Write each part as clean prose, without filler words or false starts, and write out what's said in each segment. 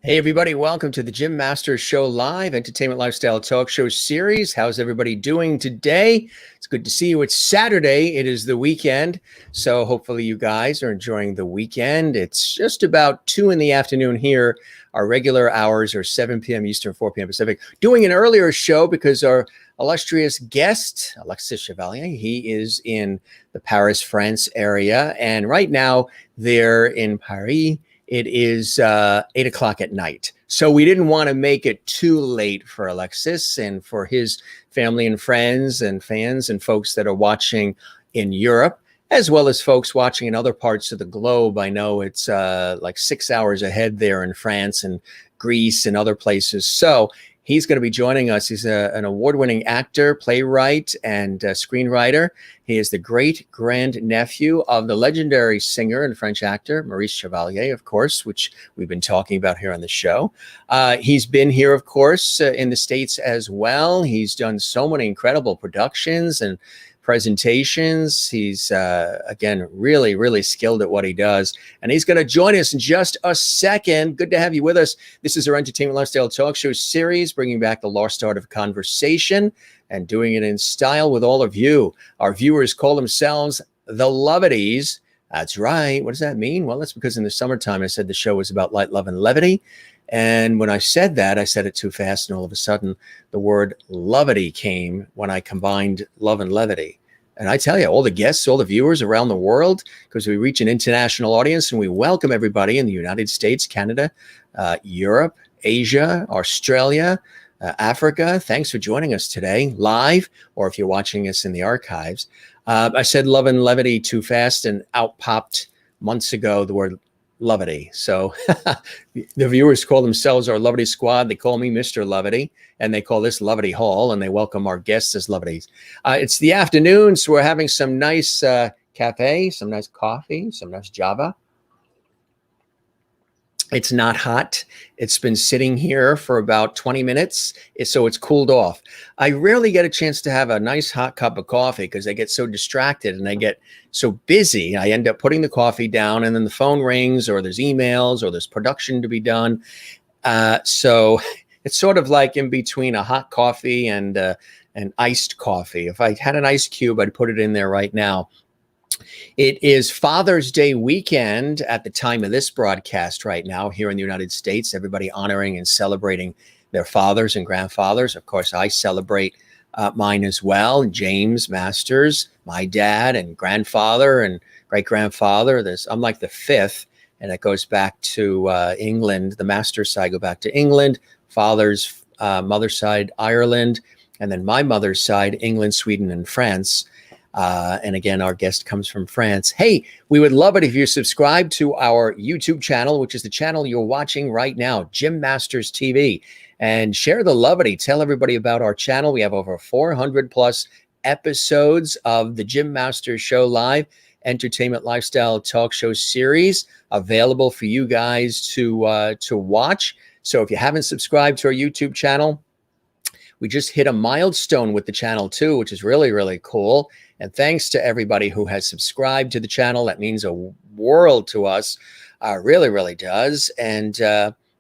Hey, everybody, welcome to the Jim Masters Show Live Entertainment Lifestyle Talk Show Series. How's everybody doing today? It's good to see you. It's Saturday. It is the weekend. So hopefully you guys are enjoying the weekend. It's just about 2 in the afternoon here. Our regular hours are 7 p.m. Eastern, 4 p.m. Pacific. Doing an earlier show because our illustrious guest, Alexis Chevalier, he is in the Paris, France area. And right now they're in Paris. It is 8 o'clock at night. So we didn't want to make it too late for Alexis and for his family and friends and fans and folks that are watching in Europe, as well as folks watching in other parts of the globe. I know it's like 6 hours ahead there in France and Greece and other places. So he's going to be joining us. He's an award-winning actor, playwright, and screenwriter. He is the great-grandnephew of the legendary singer and French actor, Maurice Chevalier, of course, which we've been talking about here on the show. He's been here, of course, in the States as well. He's done so many incredible productions and presentations. He's, again, really, really skilled at what he does. And he's going to join us in just a second. Good to have you with us. This is our Entertainment Lifestyle Talk Show series, bringing back the lost art of conversation and doing it in style with all of you. Our viewers call themselves the Lovities. That's right. What does that mean? Well, that's because in the summertime, I said the show was about light, love, and levity. And when I said that, I said it too fast, and all of a sudden, the word lovity came when I combined love and levity. And I tell you, all the guests, all the viewers around the world, because we reach an international audience, and we welcome everybody in the United States, Canada, Europe, Asia, Australia, Africa. Thanks for joining us today, live, or if you're watching us in the archives. I said love and levity too fast, and out popped months ago the word Lovity. So the viewers call themselves our Lovity Squad. They call me Mr. Lovity, and they call this Lovity Hall, and they welcome our guests as Lovities. It's the afternoon, so we're having some nice cafe, some nice coffee, some nice Java. It's not hot. It's been sitting here for about 20 minutes, so it's cooled off. I rarely get a chance to have a nice hot cup of coffee because I get so distracted and I get so busy. I end up putting the coffee down, and then the phone rings, or there's emails, or there's production to be done. So it's sort of like in between a hot coffee and an iced coffee. If I had an ice cube, I'd put it in there right now. It is Father's Day weekend at the time of this broadcast right now here in the United States. Everybody honoring and celebrating their fathers and grandfathers. Of course, I celebrate mine as well. James Masters, my dad and grandfather and great-grandfather. I'm like the fifth, and it goes back to England. The Masters side go back to England. Father's mother's side, Ireland. And then my mother's side, England, Sweden, and France. And again, our guest comes from France. Hey, we would love it if you subscribe to our YouTube channel, which is the channel you're watching right now, Jim Masters TV, and share the lovity. Tell everybody about our channel. We have over 400 plus episodes of the Jim Masters Show Live Entertainment Lifestyle Talk Show series available for you guys to watch. So if you haven't subscribed to our YouTube channel, we just hit a milestone with the channel too, which is really, really cool. And thanks to everybody who has subscribed to the channel. That means a world to us. Really, really does. And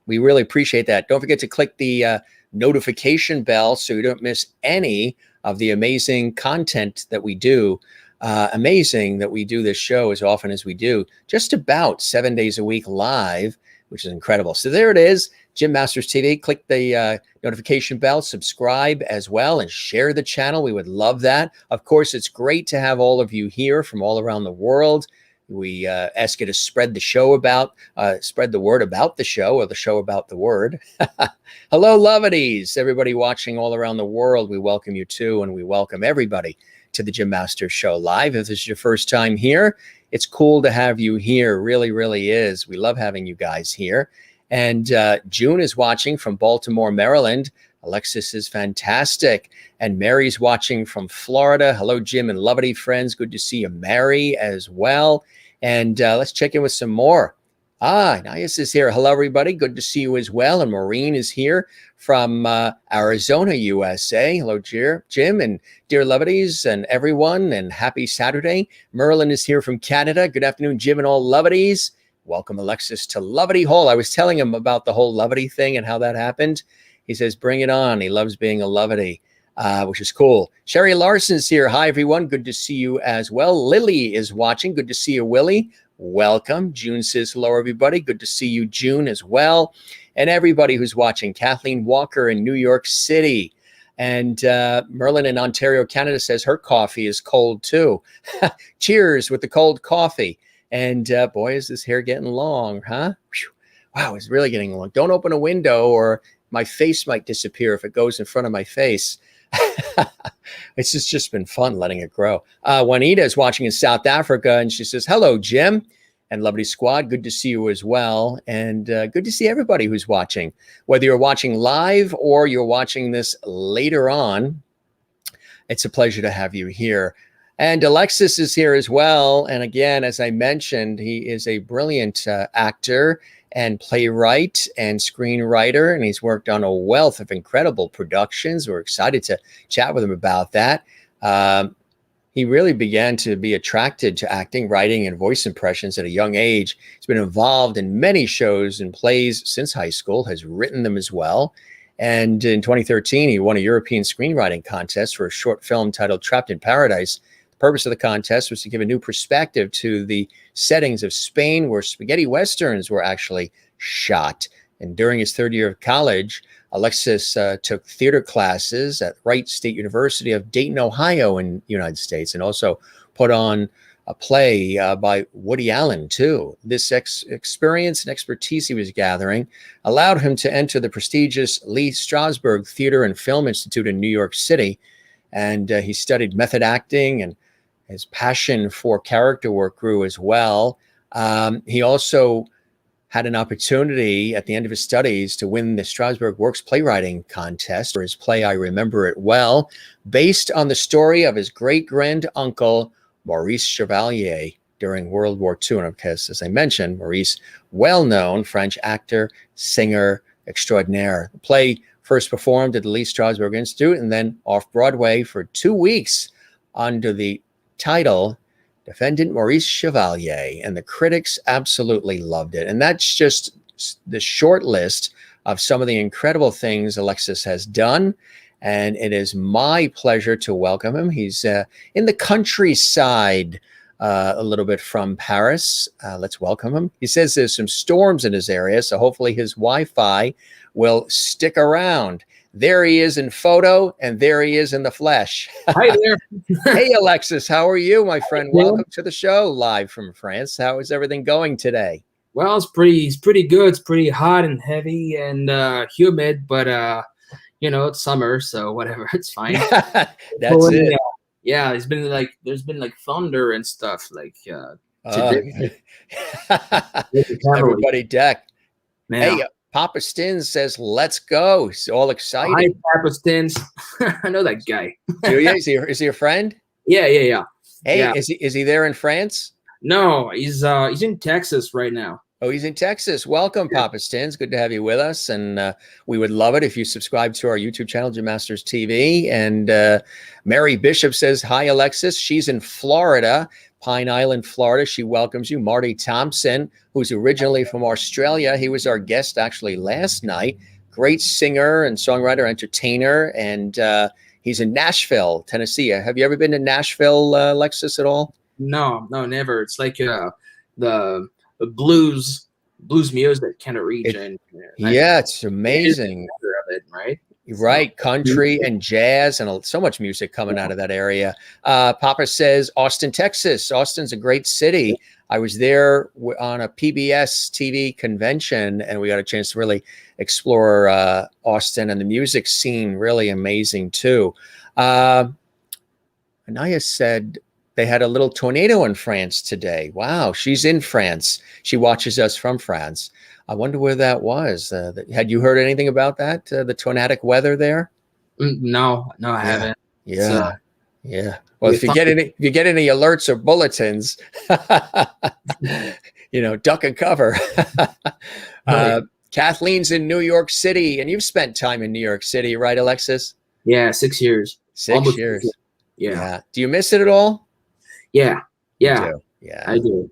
we really appreciate that. Don't forget to click the notification bell so you don't miss any of the amazing content that we do. Amazing that we do this show as often as we do. Just about 7 days a week live, which is incredible. So there it is. Jim Masters TV. Click the notification bell, subscribe as well, and share the channel. We would love that. Of course, it's great to have all of you here from all around the world. We ask you to spread the word about the show, or the show about the word. Hello, Lovities. Everybody watching all around the world, we welcome you too, and we welcome everybody to the Jim Masters Show Live. If this is your first time here, it's cool to have you here. Really, really is. We love having you guys here. And June is watching from Baltimore, Maryland. Alexis is fantastic. And Mary's watching from Florida. Hello, Jim and Lovity friends. Good to see you, Mary, as well. And let's check in with some more. Nias is here. Hello, everybody. Good to see you as well. And Maureen is here from Arizona, USA. Hello, Jim and dear Lovities and everyone. And happy Saturday. Merlin is here from Canada. Good afternoon, Jim and all Lovities. Welcome, Alexis, to Lovity Hall. I was telling him about the whole Lovity thing and how that happened. He says, bring it on. He loves being a Lovity, which is cool. Sherry Larson's here. Hi, everyone. Good to see you as well. Lily is watching. Good to see you, Willie. Welcome. June says hello, everybody. Good to see you, June, as well. And everybody who's watching. Kathleen Walker in New York City. And Merlin in Ontario, Canada says her coffee is cold, too. Cheers with the cold coffee. And boy, is this hair getting long, huh? Whew. Wow, it's really getting long. Don't open a window or my face might disappear if it goes in front of my face. It's just been fun letting it grow. Juanita is watching in South Africa, and she says, hello, Jim and Lovely Squad. Good to see you as well. And good to see everybody who's watching. Whether you're watching live or you're watching this later on, it's a pleasure to have you here. And Alexis is here as well. And again, as I mentioned, he is a brilliant actor and playwright and screenwriter, and he's worked on a wealth of incredible productions. We're excited to chat with him about that. He really began to be attracted to acting, writing, and voice impressions at a young age. He's been involved in many shows and plays since high school, has written them as well. And in 2013, he won a European screenwriting contest for a short film titled Trapped in Paradise. The purpose of the contest was to give a new perspective to the settings of Spain, where spaghetti westerns were actually shot. And during his third year of college, Alexis took theater classes at Wright State University of Dayton, Ohio in the United States, and also put on a play by Woody Allen, too. This experience and expertise he was gathering allowed him to enter the prestigious Lee Strasberg Theater and Film Institute in New York City. And he studied method acting, and his passion for character work grew as well. He also had an opportunity at the end of his studies to win the Strasberg Works playwriting contest for his play, I Remember It Well, based on the story of his great-granduncle, Maurice Chevalier, during World War II. And of course, as I mentioned, Maurice, well-known French actor, singer extraordinaire. The play first performed at the Lee Strasberg Institute and then off-Broadway for 2 weeks under the title Defendant Maurice Chevalier, and the critics absolutely loved it. And that's just the short list of some of the incredible things Alexis has done. And it is my pleasure to welcome him. He's in the countryside, a little bit from Paris. Let's welcome him. He says there's some storms in his area, so hopefully his Wi-Fi will stick around. There he is in photo, and there he is in the flesh. Hi there. Hey, Alexis, how are you, my friend? Welcome to the show, live from France. How is everything going today? Well, it's pretty good. It's pretty hot and heavy and humid, but it's summer, so whatever, it's fine. That's it. Yeah, there's been like thunder and stuff like today. Everybody deck. Man. Hey, Papa Stins says, let's go. He's all excited. Hi, Papa Stins. I know that guy. Is he a friend? Yeah. Hey, yeah. Is he there in France? No, he's in Texas right now. Oh, he's in Texas. Welcome, Papa Stins. Good to have you with us. And we would love it if you subscribe to our YouTube channel, Jim Masters TV. And Mary Bishop says, hi, Alexis. She's in Florida, Pine Island, Florida. She welcomes you. Marty Thompson, who's originally from Australia. He was our guest actually last night. Great singer and songwriter, entertainer. And he's in Nashville, Tennessee. Have you ever been to Nashville, Alexis, at all? No, never. It's like the blues music kind of region. Yeah, it's amazing. Of it, right? Right, country and jazz and so much music coming out of that area. Papa says Austin, Texas. Austin's a great city. I was there on a PBS TV convention, and we got a chance to really explore Austin, and the music scene really amazing too. Anaya said they had a little tornado in France today. Wow, she's in France. She watches us from France. I wonder where that was. Had you heard anything about that? The tornadic weather there? No, I haven't. Yeah. Well, if you get any alerts or bulletins, duck and cover. Kathleen's in New York City, and you've spent time in New York City, right, Alexis? Yeah, 6 years. 6 years. Yeah. Do you miss it at all? Yeah. You do? I do.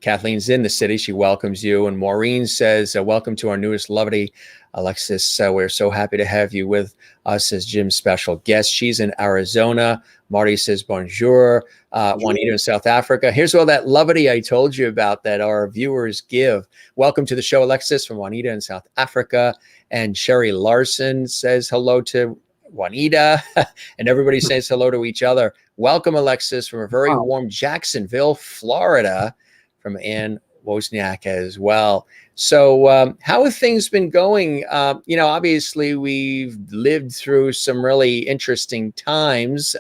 Kathleen's in the city. She welcomes you. And Maureen says, welcome to our newest lovely Alexis. We're so happy to have you with us as Jim's special guest. She's in Arizona. Marty says, bonjour. Juanita in South Africa. Here's all that lovity I told you about that our viewers give. Welcome to the show, Alexis, from Juanita in South Africa. And Sherry Larson says hello to Juanita. And everybody says hello to each other. Welcome, Alexis, from a very warm Jacksonville, Florida, from Ann Wozniak as well. So how have things been going? Obviously, we've lived through some really interesting times.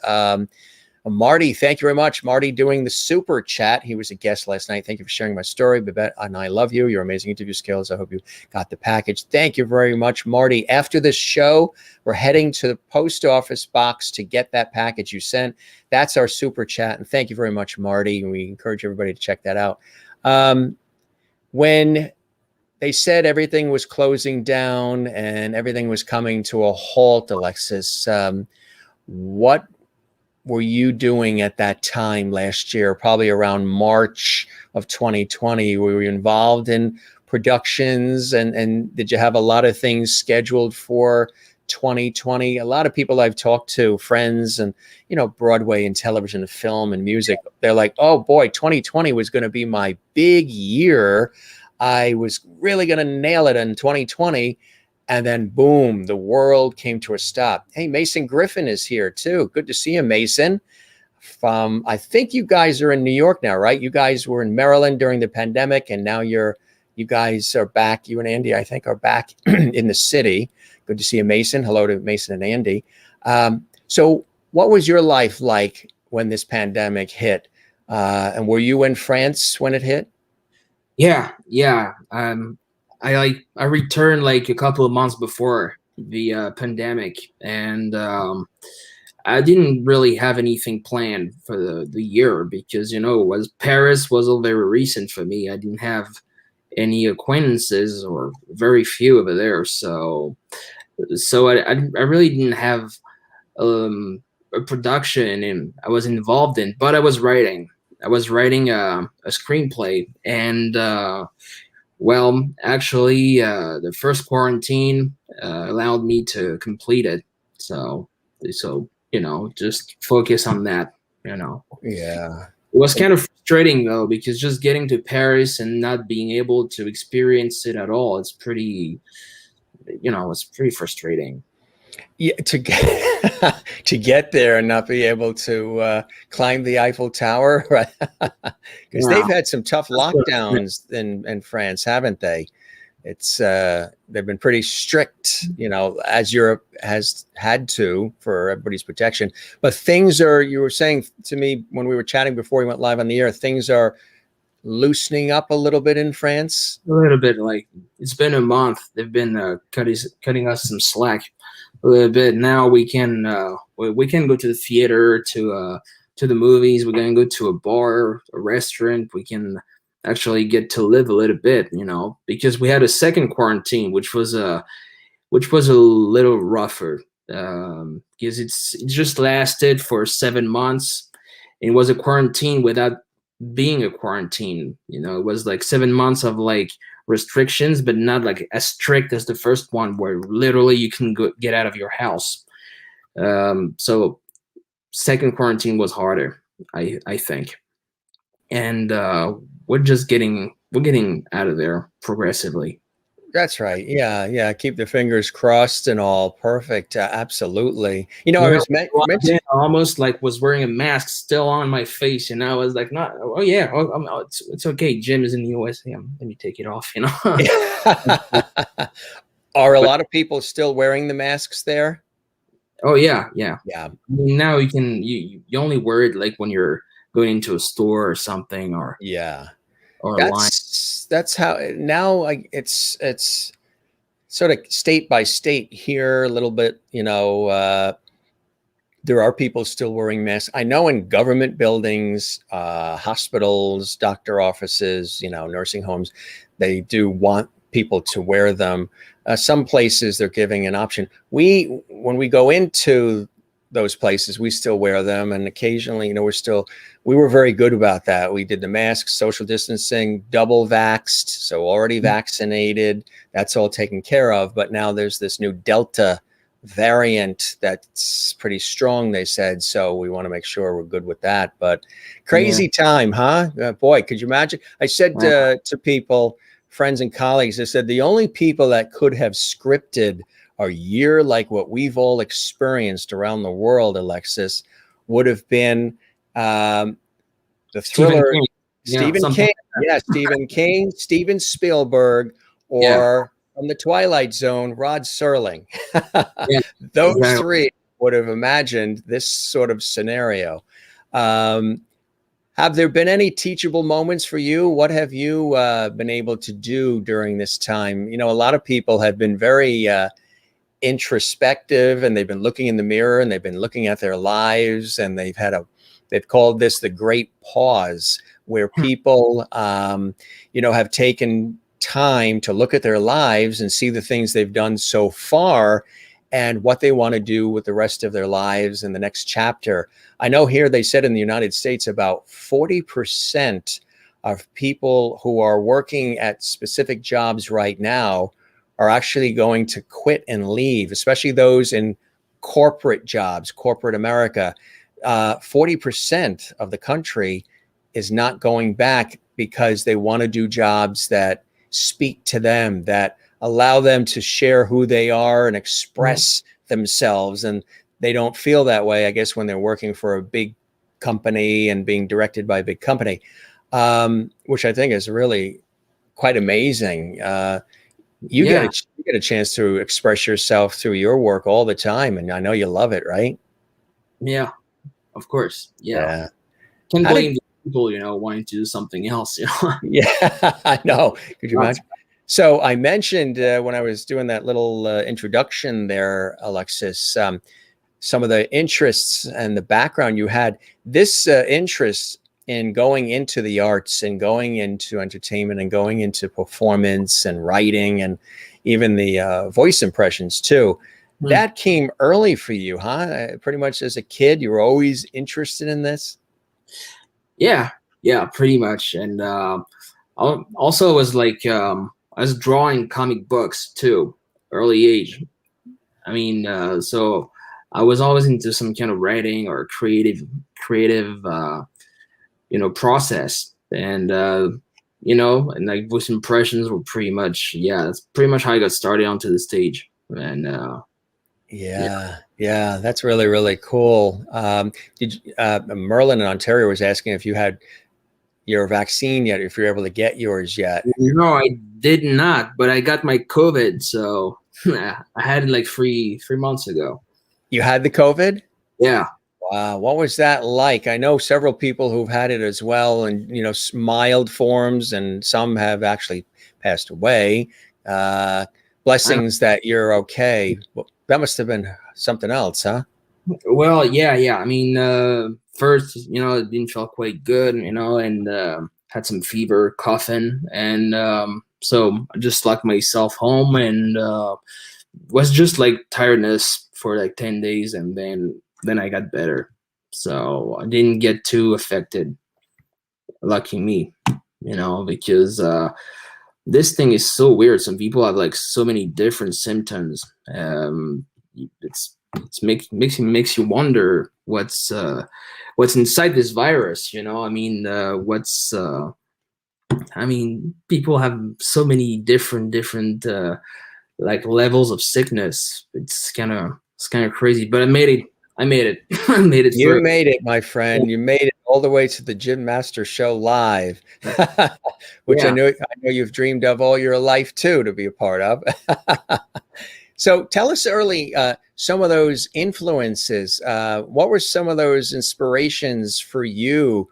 Marty, thank you very much. Marty doing the super chat. He was a guest last night. Thank you for sharing my story. Babette and I love you. Your amazing interview skills. I hope you got the package. Thank you very much, Marty. After this show, we're heading to the post office box to get that package you sent. That's our super chat. And thank you very much, Marty. And we encourage everybody to check that out. When they said everything was closing down and everything was coming to a halt, Alexis, what were you doing at that time last year, probably around March of 2020? Were you involved in productions and did you have a lot of things scheduled for 2020? A lot of people I've talked to, friends and, Broadway and television and film and music, they're like, oh boy, 2020 was going to be my big year. I was really going to nail it in 2020. And then, boom, the world came to a stop. Hey, Mason Griffin is here, too. Good to see you, Mason. I think you guys are in New York now, right? You guys were in Maryland during the pandemic, and now you guys are back. You and Andy, I think, are back in the city. Good to see you, Mason. Hello to Mason and Andy. So what was your life like when this pandemic hit? And were you in France when it hit? Yeah. I returned like a couple of months before the pandemic, and I didn't really have anything planned for the year because Paris was all very recent for me. I didn't have any acquaintances or very few over there, so I really didn't have a production and I was involved in, but I was writing a screenplay, and well, actually, the first quarantine allowed me to complete it. So just focus on that. Yeah. It was kind of frustrating though, because just getting to Paris and not being able to experience it at all, it's pretty frustrating. Yeah, to get there and not be able to climb the Eiffel Tower, right? Because they've had some tough lockdowns in France, haven't they? It's they've been pretty strict, as Europe has had to for everybody's protection. But you were saying to me when we were chatting before we went live on the air, things are loosening up a little bit in France. A little bit, like it's been a month. They've been cutting us some slack a little bit. Now we can go to the theater, to the movies. We're gonna go to a bar, a restaurant. We can actually get to live a little bit, because we had a second quarantine, which was a little rougher, because it just lasted for 7 months. It was a quarantine without being a quarantine. It was like 7 months of like restrictions, but not like as strict as the first one, where literally you can get out of your house. So second quarantine was harder, I think, and we're getting out of there progressively. That's right. Yeah. Keep the fingers crossed and all. Perfect. Absolutely. I was almost like was wearing a mask still on my face, and I was like, it's okay. Jim is in the USA. Let me take it off. Are a lot of people still wearing the masks there? Oh yeah. I mean, now you only wear it like when you're going into a store or something, or that's how now it's sort of state by state here a little bit. There are people still wearing masks. I know in government buildings, hospitals, doctor offices, nursing homes, they do want people to wear them. Some places they're giving an option. When we go into those places. We still wear them, and occasionally, we were very good about that. We did the masks, social distancing, double vaxxed, so already vaccinated. That's all taken care of. But now there's this new Delta variant that's pretty strong, they said. So we want to make sure we're good with that. But crazy time, huh? Boy, could you imagine? I said to people, friends and colleagues, I said, the only people that could have scripted a year like what we've all experienced around the world, Alexis, would have been the thriller Stephen King. Yeah, Stephen King, Steven Spielberg, or from the Twilight Zone, Rod Serling. Those three would have imagined this sort of scenario. Have there been any teachable moments for you? What have you been able to do during this time? A lot of people have been very introspective, and they've been looking in the mirror, and they've been looking at their lives, and they've called this the great pause, where people, have taken time to look at their lives and see the things they've done so far and what they want to do with the rest of their lives in the next chapter. I know here they said in the United States about 40% of people who are working at specific jobs right now are actually going to quit and leave, especially those in corporate jobs, corporate America. 40% of the country is not going back because they want to do jobs that speak to them, that allow them to share who they are and express themselves. And they don't feel that way, I guess, when they're working for a big company and being directed by a big company, which I think is really quite amazing. You get a chance to express yourself through your work all the time, and I know you love it, right? Yeah, of course. Yeah. Can't blame the people, wanting to do something else. Yeah, I know. Could you imagine? So I mentioned when I was doing that little introduction there, Alexis, some of the interests and the background you had. This interest in going into the arts and going into entertainment and going into performance and writing and even the voice impressions too. That came early for you, huh? Pretty much as a kid, you were always interested in this? Yeah, pretty much. And also was like, I was drawing comic books too, early age. I mean, so I was always into some kind of writing or creative, process. And, and like voice impressions were pretty much, that's pretty much how I got started onto the stage. And yeah, that's really, really cool. Merlin in Ontario was asking if you had your vaccine yet, if you're able to get yours yet. No, I did not, but I got my COVID. So I had it like 3 months ago. You had the COVID? Yeah. Wow. What was that like? I know several people who've had it as well, and, mild forms, and some have actually passed away. Blessings that you're okay. Well, that must have been something else, huh? Well, yeah. I mean, first, it didn't feel quite good, and had some fever, coughing, and so I just locked myself home, and was just like tiredness for like 10 days, and then I got better. So I didn't get too affected. Lucky me, because this thing is so weird. Some people have like so many different symptoms. Makes you wonder what's inside this virus. People have so many different like levels of sickness. It's kind of crazy, but I made it. I made it. You made it, my friend. You made it all the way to the Jim Master Show live, which I know you've dreamed of all your life too, to be a part of. So tell us early some of those influences. What were some of those inspirations for you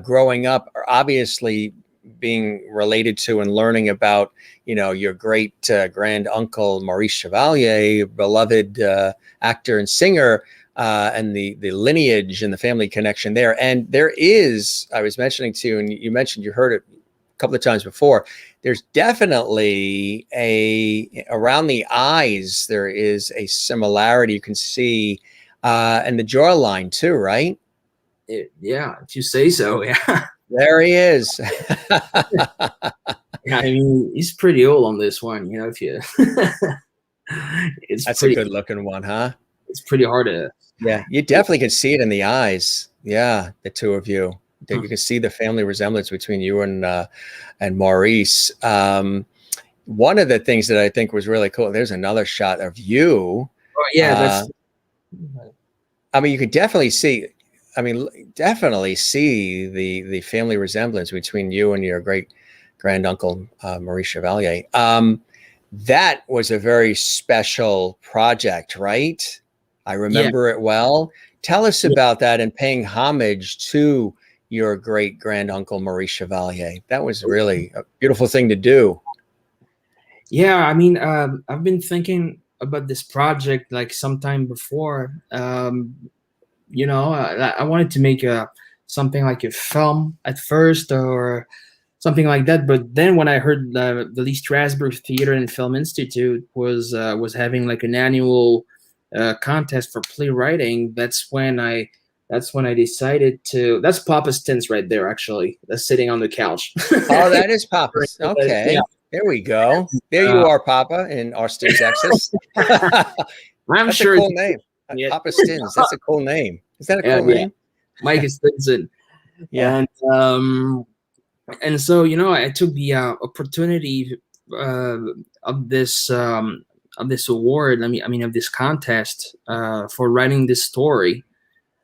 growing up? Obviously, being related to and learning about, your great grand uncle Maurice Chevalier, beloved actor and singer, and the lineage and the family connection there. And there is, I was mentioning to you, and you mentioned you heard it a couple of times before, there's definitely around the eyes, there is a similarity. You can see and the jawline too, right? Yeah, if you say so. Yeah. There he is. Yeah, I mean, he's pretty old on this one, you know. If you, That's a good looking one, huh? It's pretty hard to. Yeah, you definitely can see it in the eyes. Yeah, the two of you. You can see the family resemblance between you and Maurice. One of the things that I think was really cool. There's another shot of you. Oh yeah, that's. I mean, you could definitely see. I mean, definitely see the family resemblance between you and your great-granduncle Maurice Chevalier. That was a very special project, right? I remember it well. Tell us about that and paying homage to your great-granduncle Maurice Chevalier. That was really a beautiful thing to do. Yeah, I mean, I've been thinking about this project like sometime before. You know, I wanted to make something like a film at first or something like that. But then when I heard the Lee Strasberg Theater and Film Institute was having like an annual contest for playwriting, that's when I decided to. That's Papa Stins right there, actually. That's sitting on the couch. Oh, that is Papa. Okay. Yeah. There we go. There you are, Papa, in Austin, Texas. That's sure. A cool name. Yeah. Papa Stins. That's a cool name. Is that a cool name? Mike Stinson. Yeah. And so, you know, I took the opportunity of this award. I mean, of this contest for writing this story.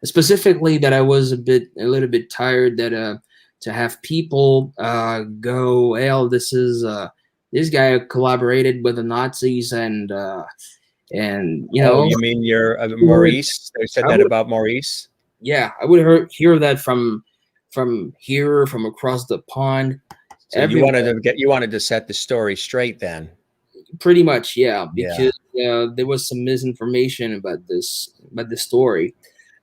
Specifically, that I was a little bit tired that to have people go, "Well, this guy collaborated with the Nazis," and you know. Oh, you mean your Maurice? They said that about Maurice. Yeah, I would hear that from here, from across the pond. So you wanted to set the story straight then. Pretty much, yeah, because there was some misinformation about this story.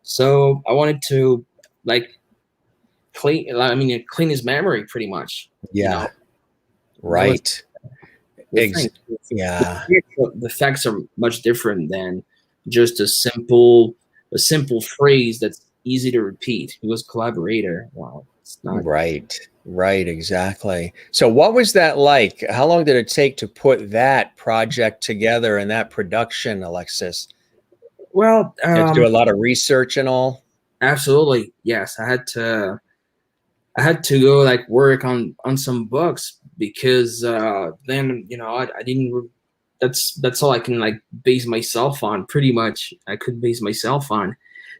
So I wanted to clean his memory pretty much. Yeah. You know? Right. Yeah. The facts are much different than just a simple phrase that's easy to repeat. He was a collaborator. Wow. It's not Right, exactly. So what was that like? How long did it take to put that project together and that production, Alexis? Well, you had to do a lot of research and all. Absolutely, yes. I had to go work on some books because then I didn't. That's all I can base myself on. Pretty much, I could base myself on.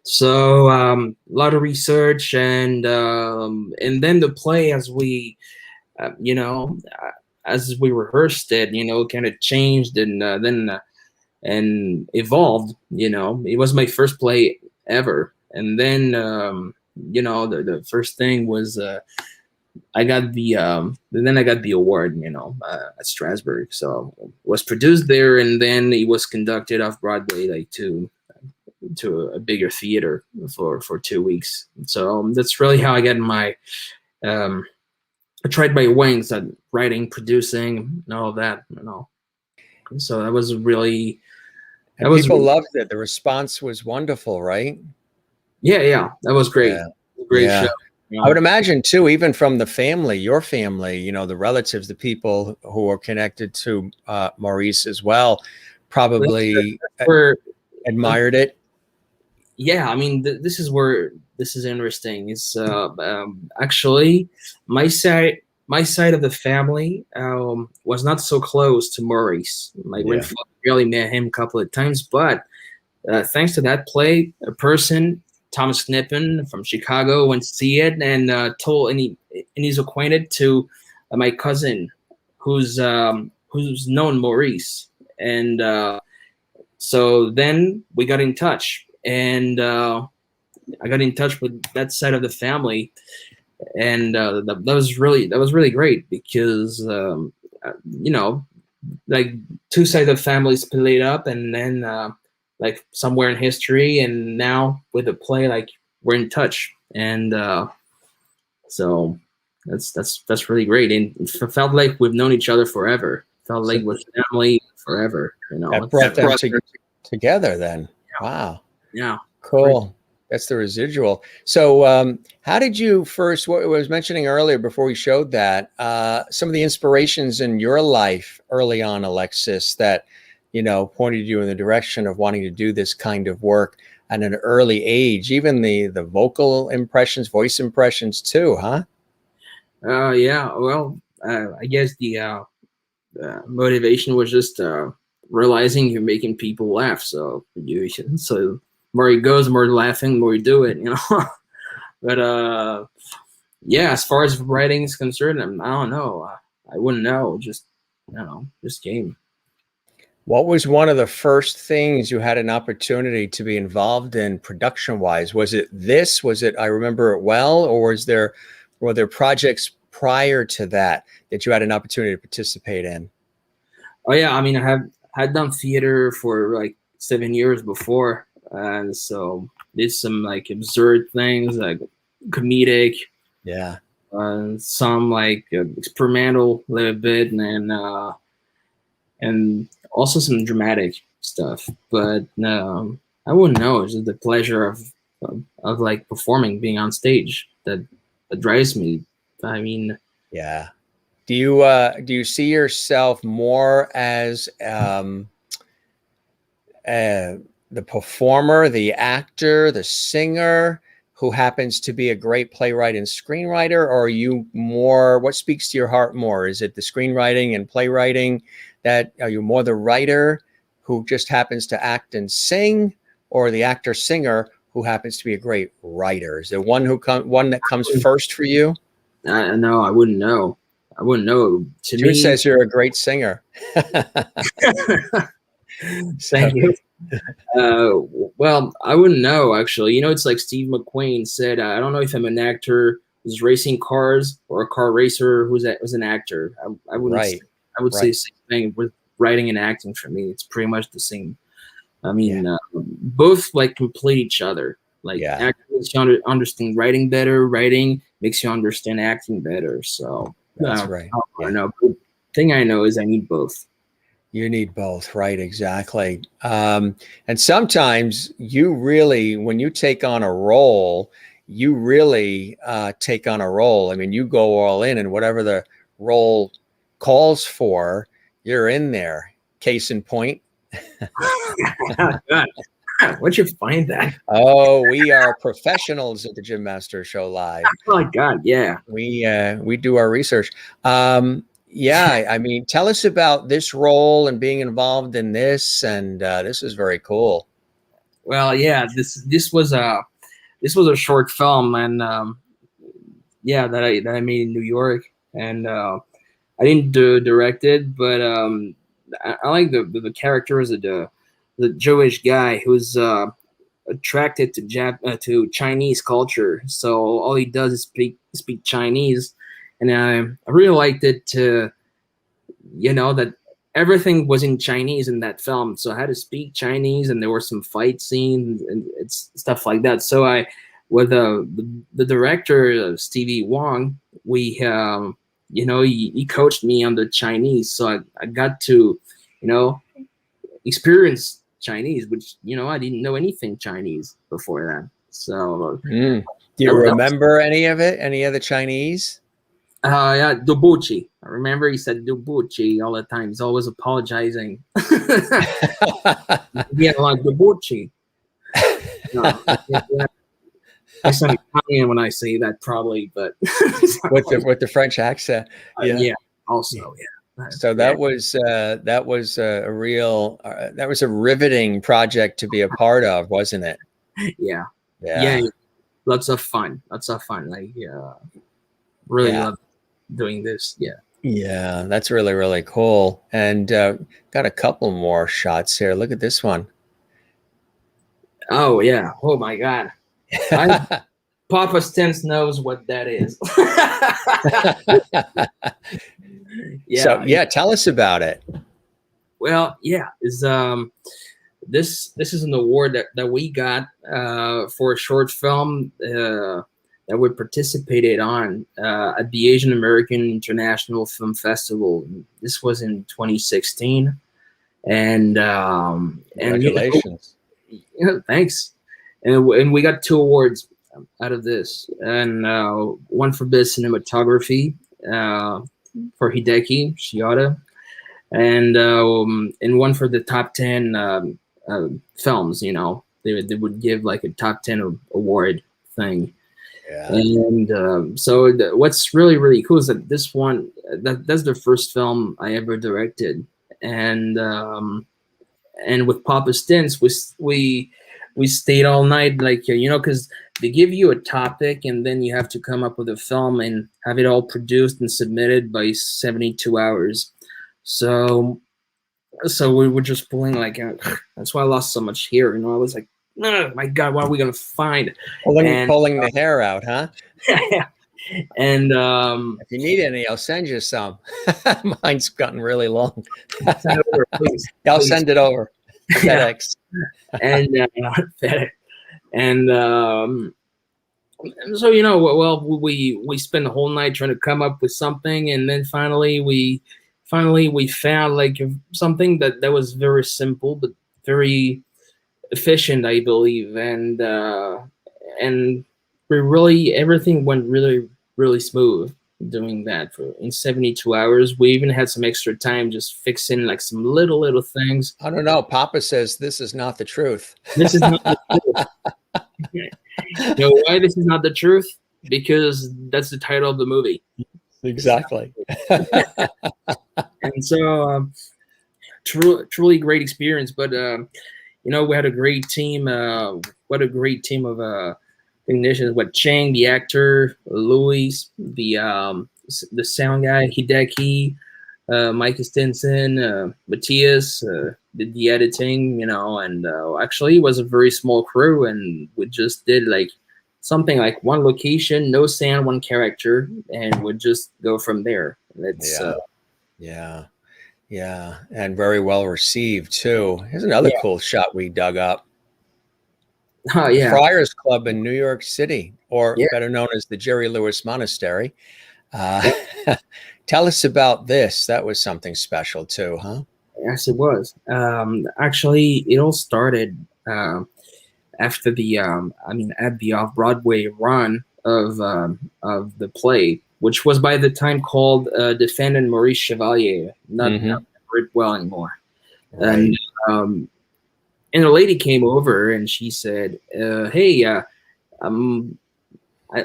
So a lot of research and then the play as we rehearsed it, kind of changed and then evolved. It was my first play ever, and then the first thing was I got the award at Strasberg. So it was produced there, and then it was conducted off Broadway to a bigger theater for 2 weeks. So that's really how I got my I tried my wings at writing, producing, and all of that. So that was really. People loved it. The response was wonderful, right? Yeah, that was great. Yeah. Great show. I would imagine too, even from the family, your family, the relatives, the people who are connected to Maurice as well, probably admired it. Yeah, I mean, this is where this is interesting. It's actually my side of the family was not so close to Maurice. My grandfather really met him a couple of times, but thanks to that play, a person, Thomas Knippen from Chicago, went to see it and he's acquainted to my cousin, who's known Maurice, and so then we got in touch. And I got in touch with that side of the family, and that was really great because two sides of families split up, and then somewhere in history, and now with the play, we're in touch, and so that's really great, and it felt like we've known each other forever. Felt like we're family forever. That brought them together then. Yeah. Wow. Yeah. Cool. That's the residual. So how did you first, what I was mentioning earlier before we showed that, some of the inspirations in your life early on, Alexis, that, pointed you in the direction of wanting to do this kind of work at an early age, even the vocal impressions, voice impressions too, huh? Yeah. Well, I guess the motivation was just realizing you're making people laugh. So the more it goes, the more laughing, the more you do it. But yeah, as far as writing is concerned, I don't know. I wouldn't know. Just just came. What was one of the first things you had an opportunity to be involved in production wise? Was it this? Was it I Remember It Well? Or were there projects prior to that you had an opportunity to participate in? Oh yeah, I mean, had done theater for like 7 years before, and so did some like absurd things, like comedic, Yeah. some like experimental a little bit, and also some dramatic stuff. But I wouldn't know. It's just the pleasure of like performing, being on stage that drives me. I mean, Yeah. Do you see yourself more as the performer, the actor, the singer who happens to be a great playwright and screenwriter, or are you more, what speaks to your heart more? Is it the screenwriting and playwriting? Are you more the writer who just happens to act and sing, or the actor singer who happens to be a great writer? Is there one that comes first for you? No, I wouldn't know. I wouldn't know. Jude says you're a great singer. Thank you. Well, I wouldn't know, actually. It's like Steve McQueen said, I don't know if I'm an actor who's racing cars or a car racer who's an actor. I wouldn't. Right. I would say the same thing with writing and acting. For me, it's pretty much the same. I mean, both like complete each other. Like acting makes you understand writing better. Writing makes you understand acting better. So that's right. I know. The thing I know is I need both. You need both, right? Exactly. And sometimes you really, when you take on a role, you really take on a role. I mean, you go all in, and whatever the role calls for, you're in there. Case in point. Where'd you find that? Oh, we are professionals at the Jim Master Show Live. Oh my God, yeah. We do our research. Yeah, I mean, tell us about this role and being involved in this, and this is very cool. Well, yeah, this was a short film, and that I made in New York, and I didn't direct it, but I like the characters of the Jewish guy who's attracted to Chinese culture, so all he does is speak Chinese. And I really liked it that everything was in Chinese in that film. So I had to speak Chinese, and there were some fight scenes and it's stuff like that. So with the director, Stevie Wong, he coached me on the Chinese. So I got to, experience Chinese, which, I didn't know anything Chinese before that. So do you remember any of it? Any of the Chinese? Yeah, Dubuchi. I remember he said Dubuchi all the time. He's always apologizing. Yeah, like Dubuchi. I sound Italian when I say that, probably, but with the French accent. Yeah. Also, yeah. So that was a real that was a riveting project to be a part of, wasn't it? Yeah. Lots of fun. Like, really love doing this. Yeah, that's really, really cool. And got a couple more shots here. Look at this one. Oh yeah. Oh my God. Papa Stents knows what that is. So tell us about it. Well, is this is an award that we got for a short film that we participated on at the Asian American International Film Festival. This was in 2016, and congratulations. thanks. and we got 2 awards out of this, and one for best cinematography for Hideki Shioda, and one for the top 10 films. You know, they would give like a top 10 award thing. Yeah. And so what's really cool is that this one, that's the first film I ever directed, and with Papa Stints, we stayed all night, like, you know, because they give you a topic and then you have to come up with a film and have it all produced and submitted by 72 hours. So we were just pulling like, that's why I lost so much hair. You know, I was like, oh my God, what are we gonna find? Pulling the hair out, huh? Yeah. And if you need any, I'll send you some. Mine's gotten really long. Send it over, please. I'll send it over. FedEx. And so, you know, well, we spent the whole night trying to come up with something, and then finally we found like something that was very simple but very efficient, I believe, and we really, everything went really smooth doing that in 72 hours. We even had some extra time just fixing like some little things. I don't know. Papa says this is not the truth. This is not the truth. You know why this is not the truth? Because that's the title of the movie. Exactly. And so truly great experience, but you know, we had a great team. What a great team of technicians. What Chang, the actor, Louis, the sound guy, Hideki, Mike Stinson, Matthias, did the editing, you know, and actually it was a very small crew, and we just did like something like one location, no sound, one character, and would just go from there. It's yeah, and very well received too. Here's another cool shot we dug up. Oh yeah, Friars Club in New York City, or better known as the Jerry Lewis Monastery. Tell us about this. That was something special too, huh? Yes, it was. Actually, it all started after the at the Off-Broadway run of the play, which was by the time called Defendant Maurice Chevalier, not very well anymore. Right. And a lady came over and she said, "Hey,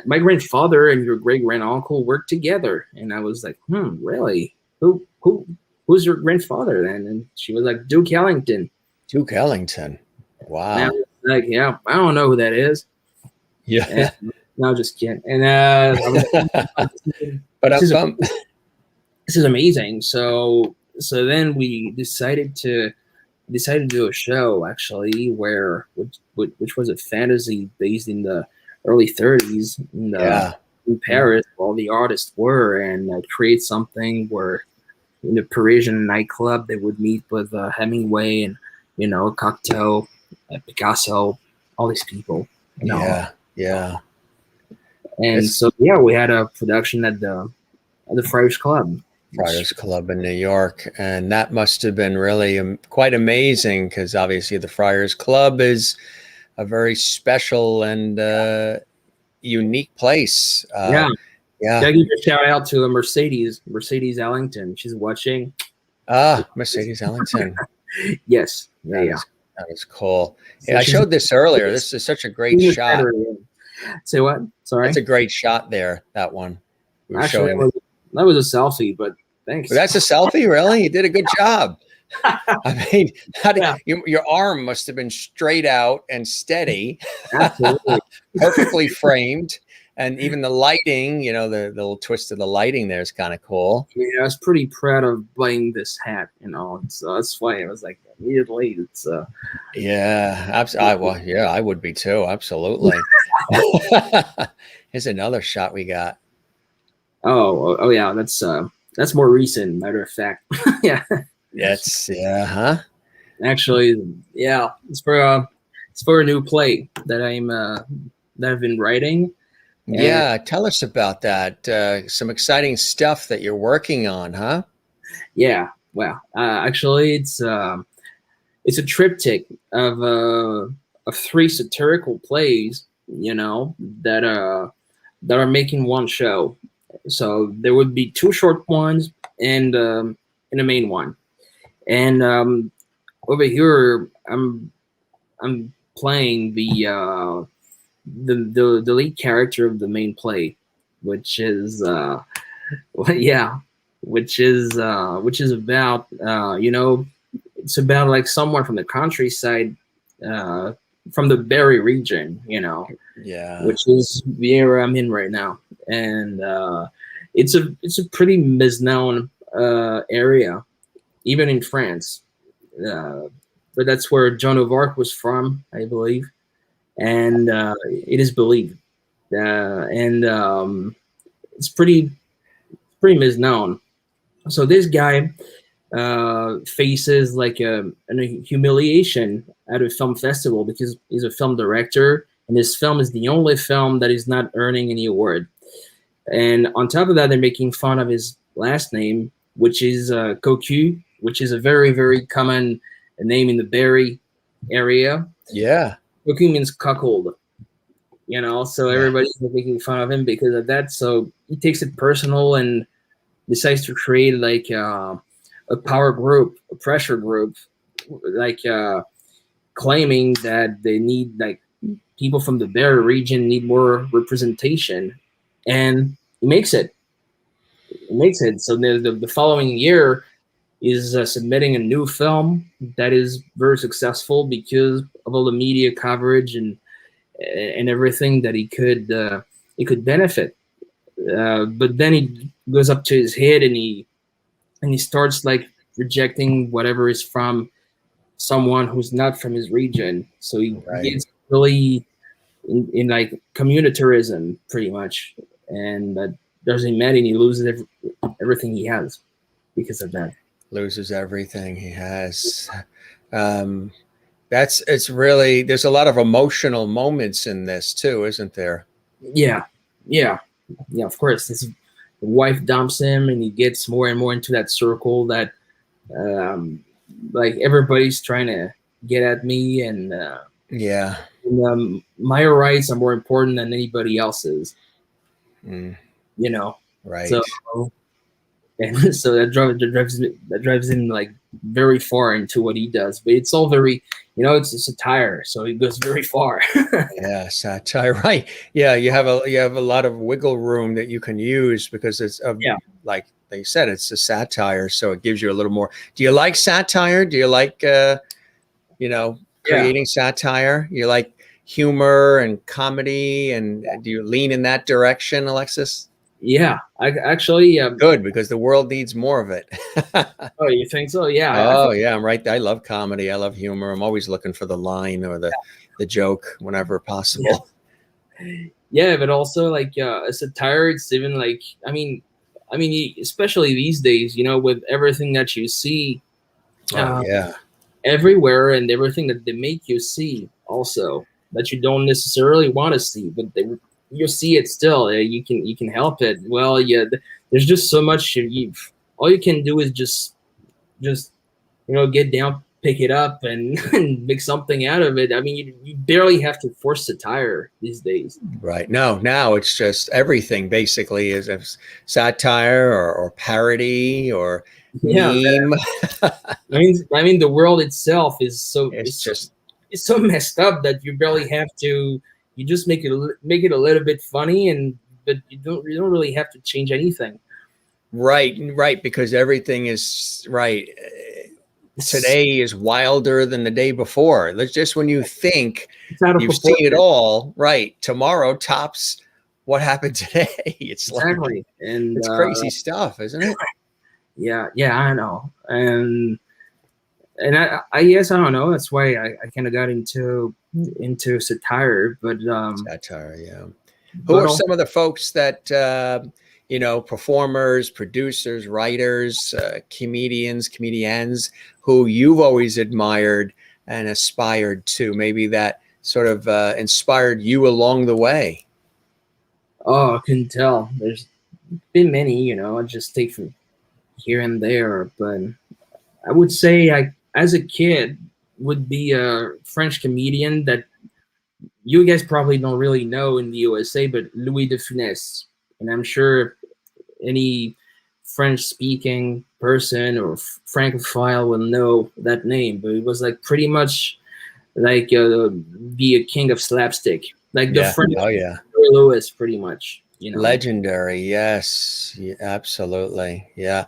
my grandfather and your great-granduncle worked together." And I was like, really? Who's your grandfather then? And she was like, Duke Ellington. Duke Ellington. Wow. And I was like, yeah, I don't know who that is. Yeah. And, no, just kidding. And this is amazing. So then we decided to do a show, actually, which was a fantasy based in the early 30s in Paris, where all the artists were, and create something where in the Parisian nightclub they would meet with Hemingway and, you know, Cocteau, Picasso, all these people. You know? Yeah. And so we had a production at the Friars Club. Friars Club in New York, and that must have been really quite amazing, because obviously the Friars Club is a very special and unique place. Yeah. Gotta give a shout out to Mercedes Ellington. She's watching. Mercedes Ellington. Yes. That is cool. So I showed this earlier. This is such a great shot. Say what? Sorry. It's a great shot there. That one. We were Actually, showing. That was a selfie, but thanks. But that's a selfie, really? You did a good job. I mean, your arm must have been straight out and steady, absolutely, perfectly framed, and even the lighting. You know, the little twist of the lighting there is kind of cool. Yeah, I was pretty proud of buying this hat. You know, so that's why I was like immediately. It's I would be too. Absolutely. Here's another shot we got. Oh yeah, that's more recent. Matter of fact, yeah. Actually, it's for a new play that I've been writing. Yeah, tell us about that. Some exciting stuff that you're working on, huh? Yeah, well, actually, it's a triptych of of 3 satirical plays, that are making one show. So there would be 2 short ones and a main one. And over here, I'm playing the lead character of the main play, which is which is about it's about like someone from the countryside, from the Barry region, which is the area I'm in right now, and it's a pretty misknown area, even in France. But that's where Joan of Arc was from, I believe, and it is believed, and it's pretty misknown. So this guy faces like a humiliation at a film festival because he's a film director, and this film is the only film that is not earning any award. And on top of that, they're making fun of his last name, which is Cocu, which is a very, very common name in the Barry area. Yeah. Cocu means cuckold, so everybody's making fun of him because of that. So he takes it personal and decides to create like a power group, a pressure group, like claiming that they need, like, people from the Barry region need more representation, and he makes it. So the following year is submitting a new film that is very successful because of all the media coverage and everything that he could benefit. But then he goes up to his head and he starts like rejecting whatever is from someone who's not from his region. So he gets really in like communitarism pretty much, and that doesn't matter, and he loses everything he has because of that. Loses everything he has. It's really, there's a lot of emotional moments in this too, isn't there? Yeah, of course. His wife dumps him, and he gets more and more into that circle that like everybody's trying to get at me, and my rights are more important than anybody else's. Right. So, and so that drives him like very far into what he does. But it's all very, it's a satire, so it goes very far. Yeah, satire, right? Yeah, you have a lot of wiggle room that you can use because it's like they said, it's a satire, so it gives you a little more. Do you like satire? Do you like creating satire? You like humor and comedy, and do you lean in that direction, Alexis? Yeah, I actually good, because the world needs more of it. Oh, you think so? Yeah. I'm right. I love comedy. I love humor. I'm always looking for the line or the joke whenever possible. Yeah, but also like a satire. It's even like I mean, especially these days, with everything that you see, everywhere, and everything that they make you see, also that you don't necessarily want to see, but you see it still. You can help it. Well, there's just so much. All you can do is just get down, pick it up, and make something out of it. I mean, you barely have to force satire these days. Right. No, now it's just everything basically is a satire or parody or meme. I mean, the world itself is it's so messed up that you barely have to. You just make it a little bit funny, but you don't really have to change anything. Right, because everything is right. Today is wilder than the day before. That's just when you think you've seen it all. Right, tomorrow tops what happened today. It's exactly, and it's crazy stuff, isn't it? Yeah, I know, and I guess I don't know. That's why I kind of got into satire, but satire, yeah. Who are some of the folks that performers, producers, writers, comedians who you've always admired and aspired to? Maybe that sort of inspired you along the way. Oh, I couldn't tell. There's been many, I just take from here and there, but I would say as a kid, would be a French comedian that you guys probably don't really know in the USA, but Louis de Funès. And I'm sure any French-speaking person or Francophile will know that name. But it was like pretty much like the king of slapstick, like the French Lewis, pretty much. You know, legendary. Yes, yeah, absolutely. Yeah.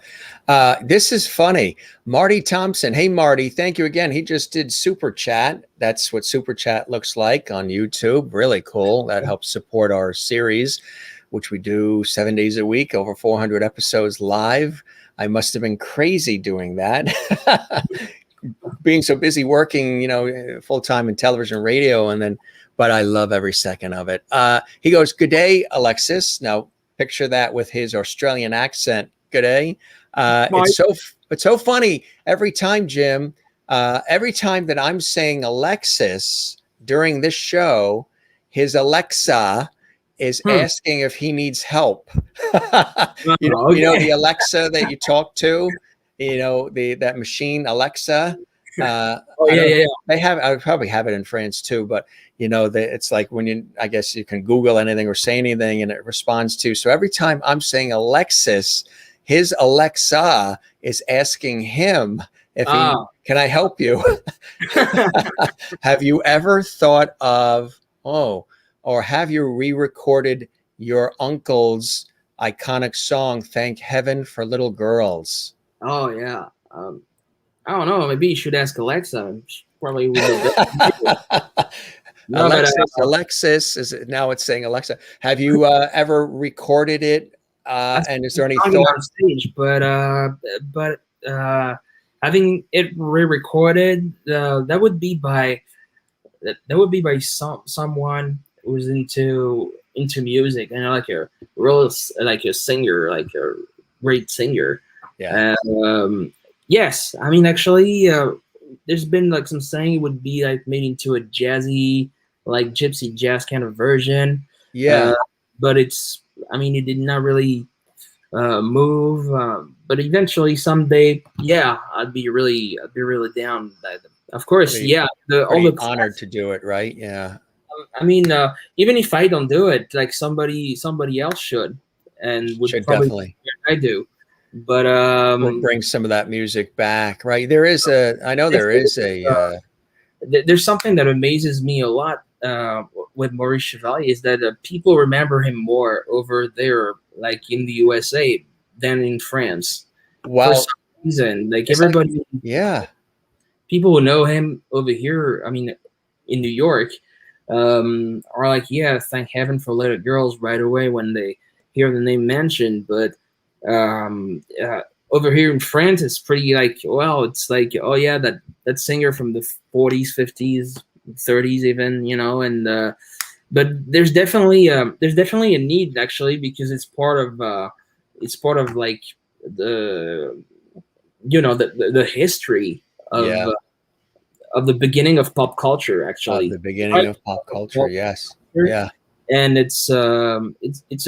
This is funny. Marty Thompson. Hey, Marty, thank you again. He just did Super Chat. That's what Super Chat looks like on YouTube. Really cool. That helps support our series, which we do 7 days a week, over 400 episodes live. I must have been crazy doing that. Being so busy working, you know, full time in television, radio, and then, but I love every second of it. He goes, "Good day, Alexis." Now picture that with his Australian accent. Good day. It's so funny every time, Jim. Every time that I'm saying Alexis during this show, his Alexa is asking if he needs help. You know the Alexa that you talk to. You know, that machine, Alexa. They have, I would probably have it in France too, but you know, it's like when I guess you can Google anything or say anything and it responds to. So every time I'm saying Alexis, his Alexa is asking him if can I help you? Have you ever thought of, or have you re-recorded your uncle's iconic song, Thank Heaven for Little Girls? Oh, yeah. I don't know. Maybe you should ask Alexa. She probably would. Alexis is now it's saying Alexa. Have you ever recorded it? And is there any thought on stage? But having it re-recorded, that would be by someone who's into music and like a singer, like a great singer. Yeah. Yes, I mean actually, there's been like some saying it would be like made into a jazzy, like gypsy jazz kind of version. Yeah. But it did not really move. But eventually, someday, yeah, I'd be really down. Of course, yeah. All the honored to do it, right? Yeah. I mean, even if I don't do it, like somebody else should, and would probably definitely. I do. But we'll bring some of that music back, right? There's something that amazes me a lot with Maurice Chevalier is that people remember him more over there, like in the USA, than in France. Wow. For some reason, like everybody, people who know him over here, I mean, in New York, are like, yeah, thank heaven for little girls right away when they hear the name mentioned, but over here in France, it's pretty like, well, it's like, oh yeah, that singer from the 40s, 50s, 30s, even, you know, and but there's definitely a need actually, because it's part of like the, you know, the history of the beginning of pop culture, actually. The beginning of pop culture, yes, yeah. And it's a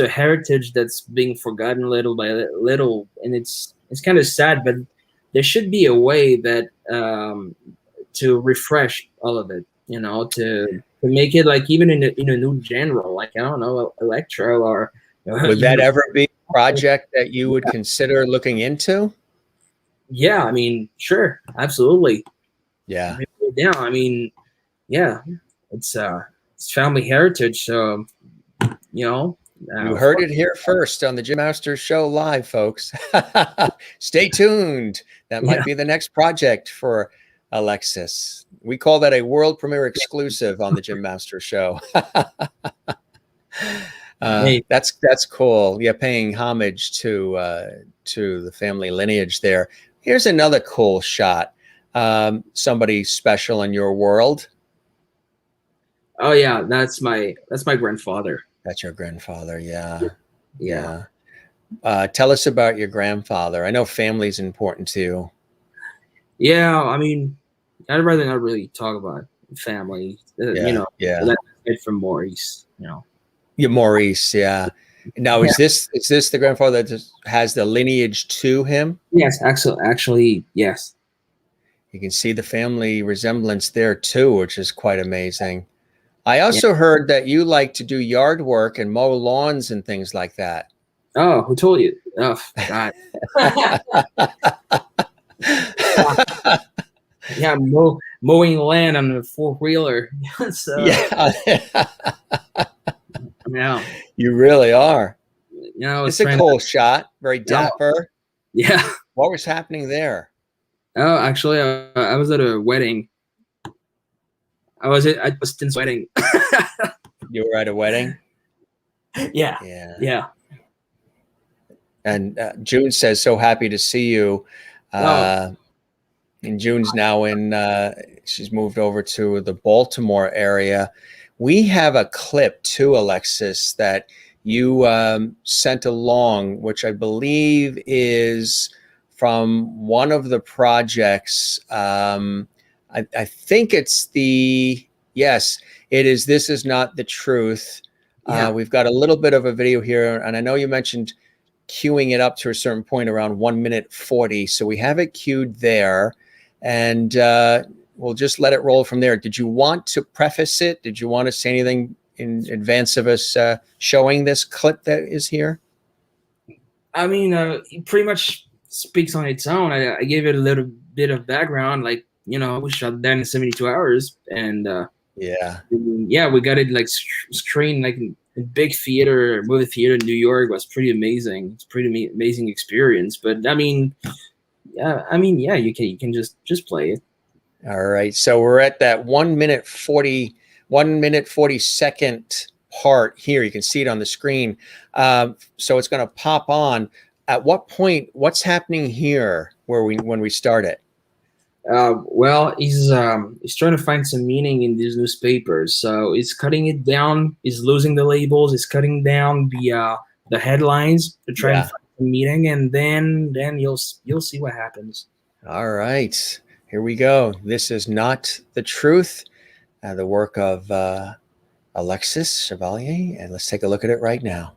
heritage that's being forgotten little by little, and it's kind of sad. But there should be a way that to refresh all of it, you know, to make it like even in a new genre, like I don't know, electro or. Would that ever be a project that you would consider looking into? Yeah, I mean, sure, absolutely. Yeah. Yeah, I mean, yeah, it's family heritage, so you know. You heard it here first on the Jim Masters Show live, folks. Stay tuned. That might be the next project for Alexis. We call that a world premiere exclusive on the Jim Masters Show. That's cool. Yeah, paying homage to the family lineage there. Here's another cool shot. Somebody special in your world. Oh yeah, that's my grandfather. That's your grandfather, yeah. Tell us about your grandfather. I know family's important to you. Yeah, I mean, I'd rather not really talk about family. You know, that's it from Maurice. You know. Yeah, Maurice. Yeah. Now, is this the grandfather that has the lineage to him? Yes, actually, yes. You can see the family resemblance there too, which is quite amazing. I Yeah. also heard that you like to do yard work and mow lawns and things like that. Oh, who told you? Oh, God. Yeah, mowing land on a four-wheeler. So, Yeah, yeah, you really are. I was It's a trying cool shot, very Oh, dapper. yeah. What was happening there? Oh, actually, I was at a wedding. I was at Austin's wedding. You were at a wedding? Yeah. Yeah. Yeah. And June says, so happy to see you. And June's now she's moved over to the Baltimore area. We have a clip too, Alexis, that you sent along, which I believe is from one of the projects. I think it's yes, it is. This is not the truth. Yeah. We've got a little bit of a video here, and I know you mentioned queuing it up to a certain point around 1:40. So we have it queued there, and we'll just let it roll from there. Did you want to preface it? Did you want to say anything in advance of us showing this clip that is here? I mean, it pretty much speaks on its own. I gave it a little bit of background, like, we shot that in 72 hours, and Yeah. we got it like screened like in big movie theater in New York. It was pretty amazing. It's pretty amazing experience. But I mean, you can just play it. All right. So we're at that 1:40 part here. You can see it on the screen. So it's going to pop on. At what point? What's happening here? When we start it? Well, he's trying to find some meaning in these newspapers. So he's cutting it down. He's losing the labels. He's cutting down the headlines to try and find some meaning, and then you'll see what happens. All right, here we go. This is not the truth. The work of Alexis Chevalier, and let's take a look at it right now.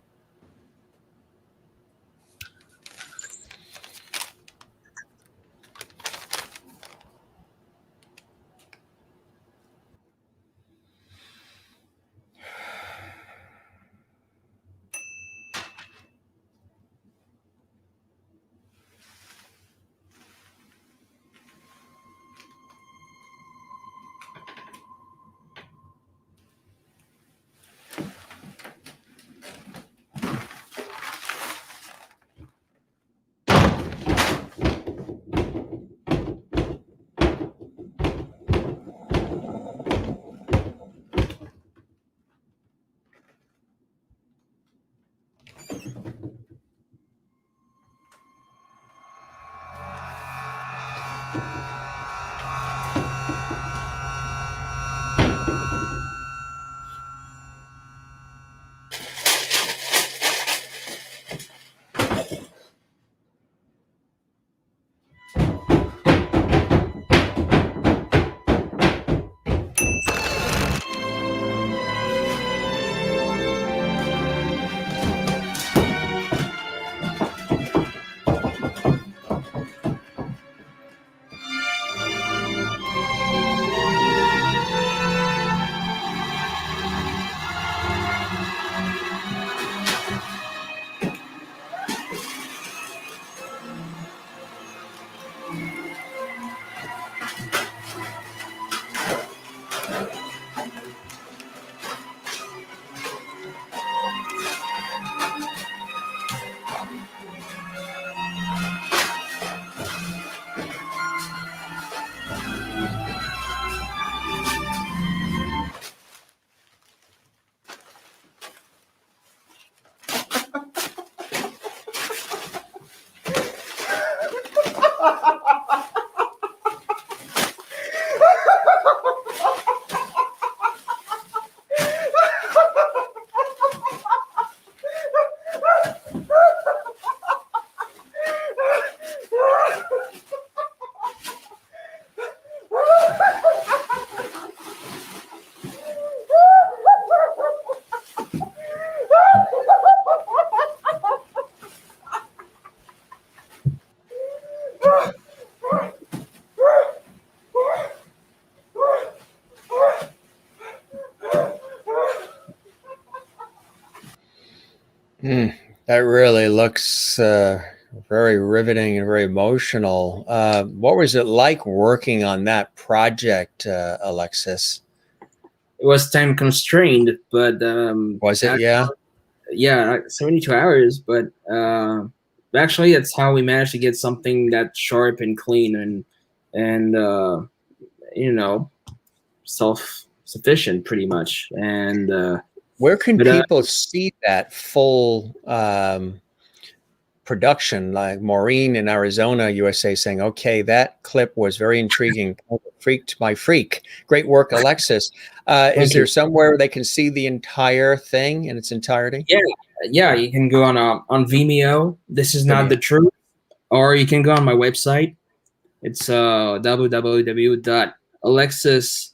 Mm, that really looks very riveting and very emotional. What was it like working on that project, Alexis? It was time constrained, but Was it? Yeah. yeah, like 72 hours. But actually, that's how we managed to get something that sharp and clean and you know, self sufficient pretty much. And Where can but people see that full production? Like Maureen in Arizona, USA, saying, "Okay, that clip was very intriguing. Freaked my freak. Great work, Alexis." Is thank there you. somewhere they can see the entire thing in its entirety? Yeah, yeah, you can go on Vimeo. This is not Vimeo. the truth, or you can go on my website. It's www.alexis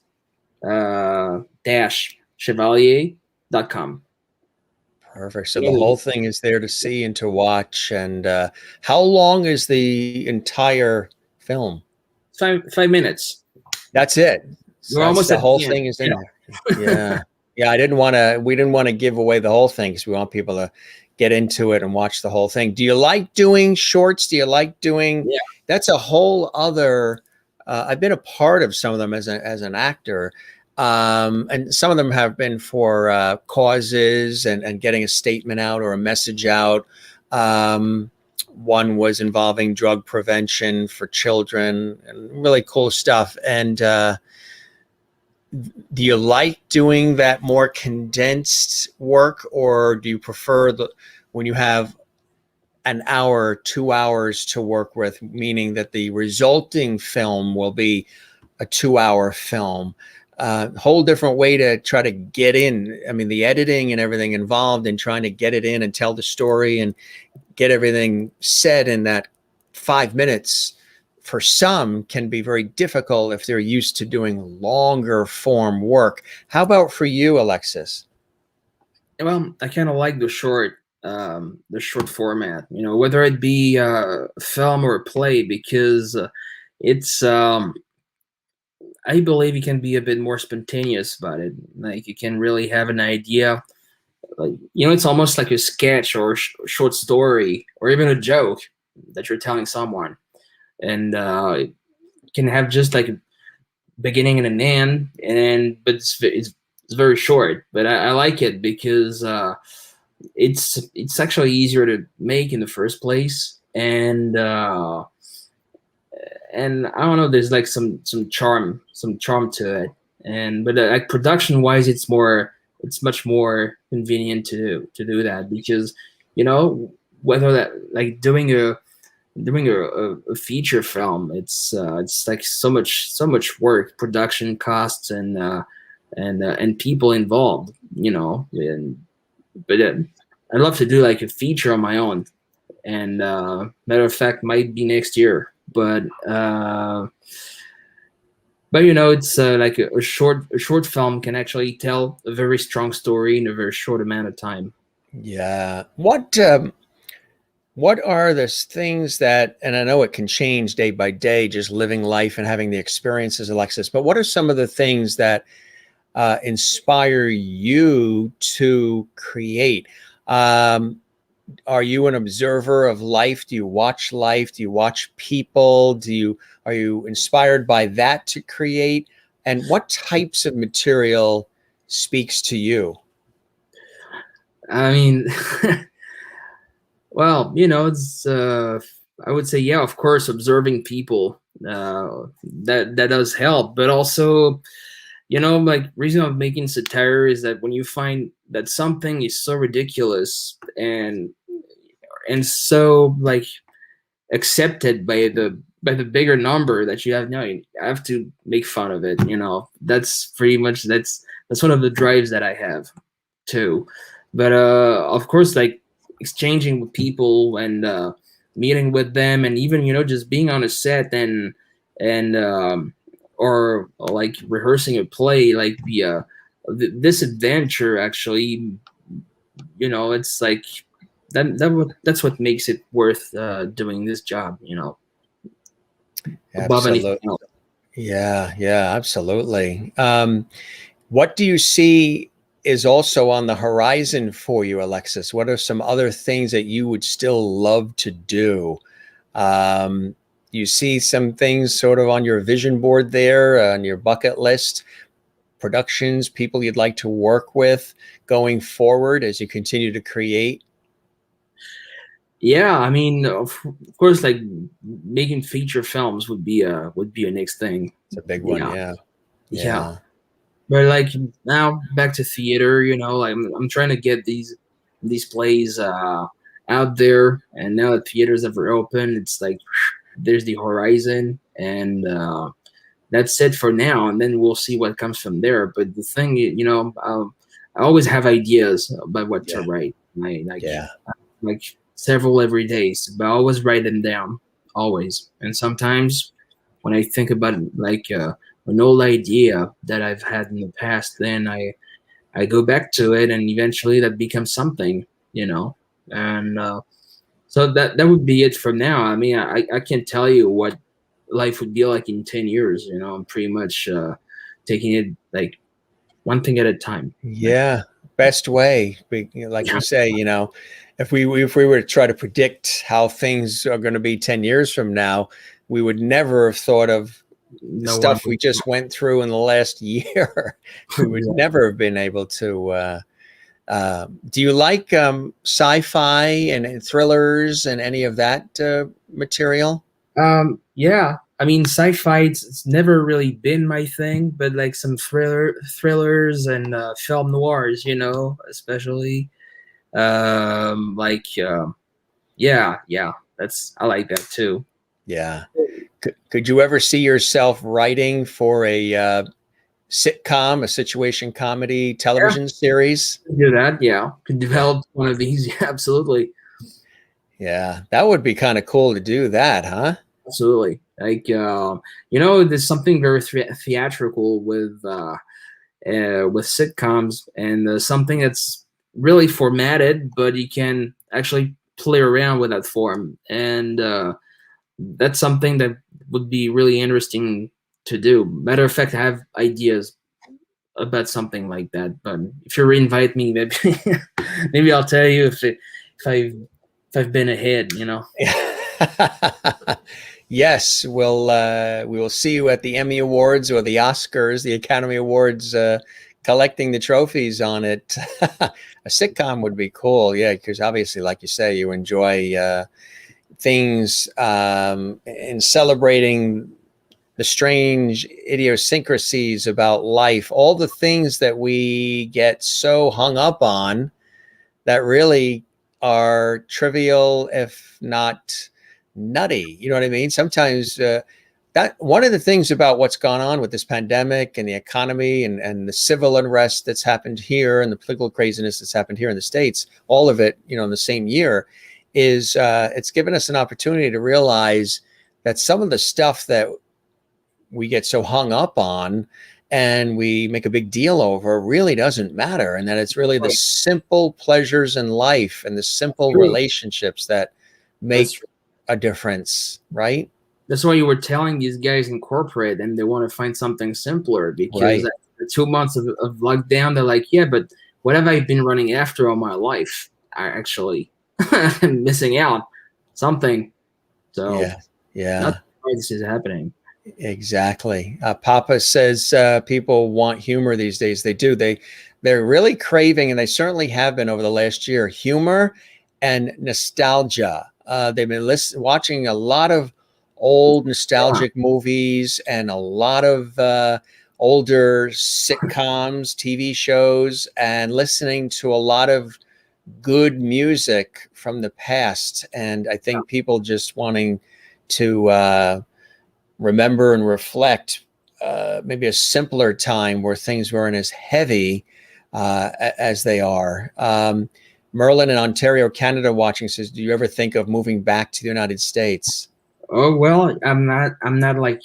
chevalier.com. Perfect. So the whole thing is there to see and to watch. And how long is the entire film? 5 minutes. That's it. We're That's almost the at whole the end. thing is in there. Yeah. Yeah. We didn't want to give away the whole thing because we want people to get into it and watch the whole thing. Do you like doing shorts? Do you like doing, Yeah. that's a whole other, I've been a part of some of them as an actor. And some of them have been for causes and getting a statement out or a message out. One was involving drug prevention for children and really cool stuff. And do you like doing that more condensed work, or do you prefer when you have an hour, 2 hours to work with, meaning that the resulting film will be a 2-hour film? Whole different way to try to get in. I mean, the editing and everything involved in trying to get it in and tell the story and get everything said in that 5 minutes for some can be very difficult if they're used to doing longer form work. How about for you, Alexis? Well, I kind of like the short format, whether it be a film or a play, because it's I believe you can be a bit more spontaneous about it. Like, you can really have an idea. Like, it's almost like a sketch or a short story or even a joke that you're telling someone, and it can have just like a beginning and an end, but it's very short. But I like it because it's actually easier to make in the first place, and I don't know, there's like some charm to it. But like, production wise, it's much more convenient to do that, because whether that, like, doing a feature film, it's like so much work, production costs, and people involved, but I'd love to do like a feature on my own, and matter of fact, might be next year. But it's like a short film can actually tell a very strong story in a very short amount of time. Yeah. What are the things that, and I know it can change day by day, just living life and having the experiences, Alexis, but what are some of the things that inspire you to create? Are you an observer of life? Do you watch life? Do you watch people? Are you inspired by that to create? And what types of material speaks to you? I mean, well, it's I would say, yeah, of course, observing people, that does help, but also, like, reason of making satire is that when you find that something is so ridiculous and so, like, accepted by the bigger number that you have now, you have to make fun of it. That's pretty much, that's one of the drives that I have too. But of course, like, exchanging with people and meeting with them, and even just being on a set and or like rehearsing a play, like this adventure, actually, it's like that's what makes it worth doing this job, above anything Absolutely. else. Yeah, absolutely. What do you see is also on the horizon for you, Alexis? What are some other things that you would still love to do? You see some things sort of on your vision board there, on your bucket list, productions, people you'd like to work with going forward as you continue to create? Yeah, I mean, of course, like making feature films would be a next thing. It's a big one. Yeah, Yeah. yeah. Yeah. But like now back to theater, I'm trying to get these plays out there, and now that theaters have reopened, it's like there's the horizon, and that's it for now, and then we'll see what comes from there. But the thing, I always have ideas about what to write. Like several every day, but I always write them down, always. And sometimes when I think about like an old idea that I've had in the past, then I go back to it, and eventually that becomes something, And so that would be it from now. I mean, I can't tell you what life would be like in 10 years. I'm pretty much taking it like one thing at a time. Yeah. Best way, like we say, if we were to try to predict how things are going to be 10 years from now, we would never have thought of the stuff we just went through in the last year. We would never have been able to. Do you like sci-fi and thrillers and any of that material? Yeah. I mean, sci-fi, it's never really been my thing, but like some thrillers and film noirs, especially. Yeah, I like that too. Yeah. Could you ever see yourself writing for a sitcom, a situation comedy television series? Do that, yeah. Could develop one of these, absolutely. Yeah, that would be kind of cool to do that, huh? Absolutely. Like, there's something very theatrical with sitcoms, and something that's really formatted, but you can actually play around with that form. And that's something that would be really interesting to do. Matter of fact, I have ideas about something like that. But if you reinvite me, maybe I'll tell you if I've been ahead, Yes, we will see you at the Emmy Awards or the Oscars, the Academy Awards, collecting the trophies on it. A sitcom would be cool, yeah, because obviously, like you say, you enjoy things in celebrating the strange idiosyncrasies about life, all the things that we get so hung up on that really are trivial, if not nutty. You know what I mean? Sometimes that one of the things about what's gone on with this pandemic and the economy and the civil unrest that's happened here and the political craziness that's happened here in the States, all of it, in the same year, is it's given us an opportunity to realize that some of the stuff that we get so hung up on and we make a big deal over really doesn't matter, and that it's really the simple pleasures in life and the simple relationships that make a difference, right? That's why you were telling these guys in corporate, and they want to find something simpler, because after 2 months of lockdown, they're like, yeah, but what have I been running after all my life? I actually missing out something. So yeah, that's why this is happening. Exactly. Papa says people want humor these days. They do. They're really craving, and they certainly have been over the last year, humor and nostalgia. They've been watching a lot of old nostalgic movies and a lot of older sitcoms, TV shows, and listening to a lot of good music from the past. And I think people just wanting to remember and reflect maybe a simpler time where things weren't as heavy as they are. Merlin in Ontario, Canada, watching says, "Do you ever think of moving back to the United States?" Oh well, I'm not like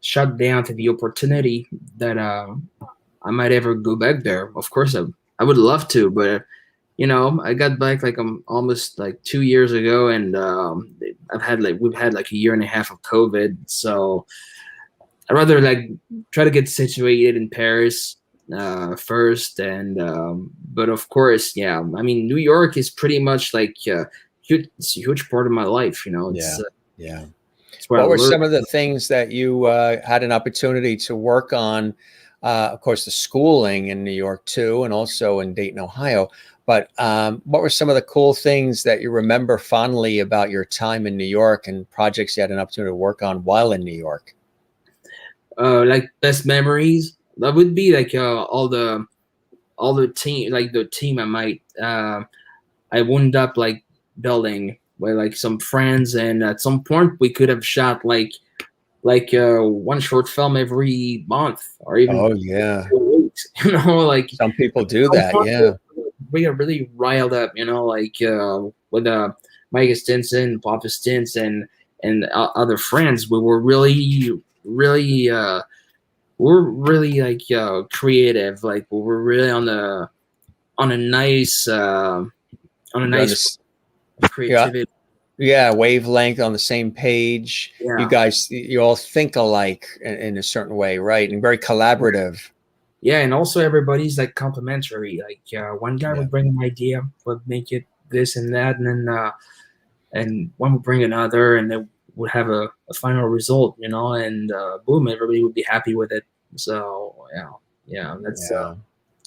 shut down to the opportunity that I might ever go back there. Of course, I would love to, but I got back like almost like 2 years ago, and we've had like a year and a half of COVID, so I'd rather like try to get situated in Paris, first, and but of course, yeah. I mean, New York is pretty much like it's a huge part of my life. Yeah. It's Yeah. it's where I What were learned. some of the things that you had an opportunity to work on? Of course, the schooling in New York too, and also in Dayton, Ohio. But what were some of the cool things that you remember fondly about your time in New York and projects you had an opportunity to work on while in New York? Like best memories. That would be like all the team, like the team I wound up like building with like some friends, and at some point we could have shot like one short film every month or even Oh, yeah. 2 weeks. Like Some people do some that. point Yeah. we are really riled up. Like with Mike Stinson, Papa Stintz, and other friends. We were really we're really like creative. Like we were really on a nice You're on nice this, yeah. creativity. Yeah. Wavelength, on the same page. You Yeah. guys, you all think alike in a certain way, right? And very collaborative. Yeah, and also everybody's like complimentary. Like one guy Yeah. would bring an idea, would make it this and that, and then and one would bring another, and they would have a final result, and boom, everybody would be happy with it. So yeah, that's Yeah.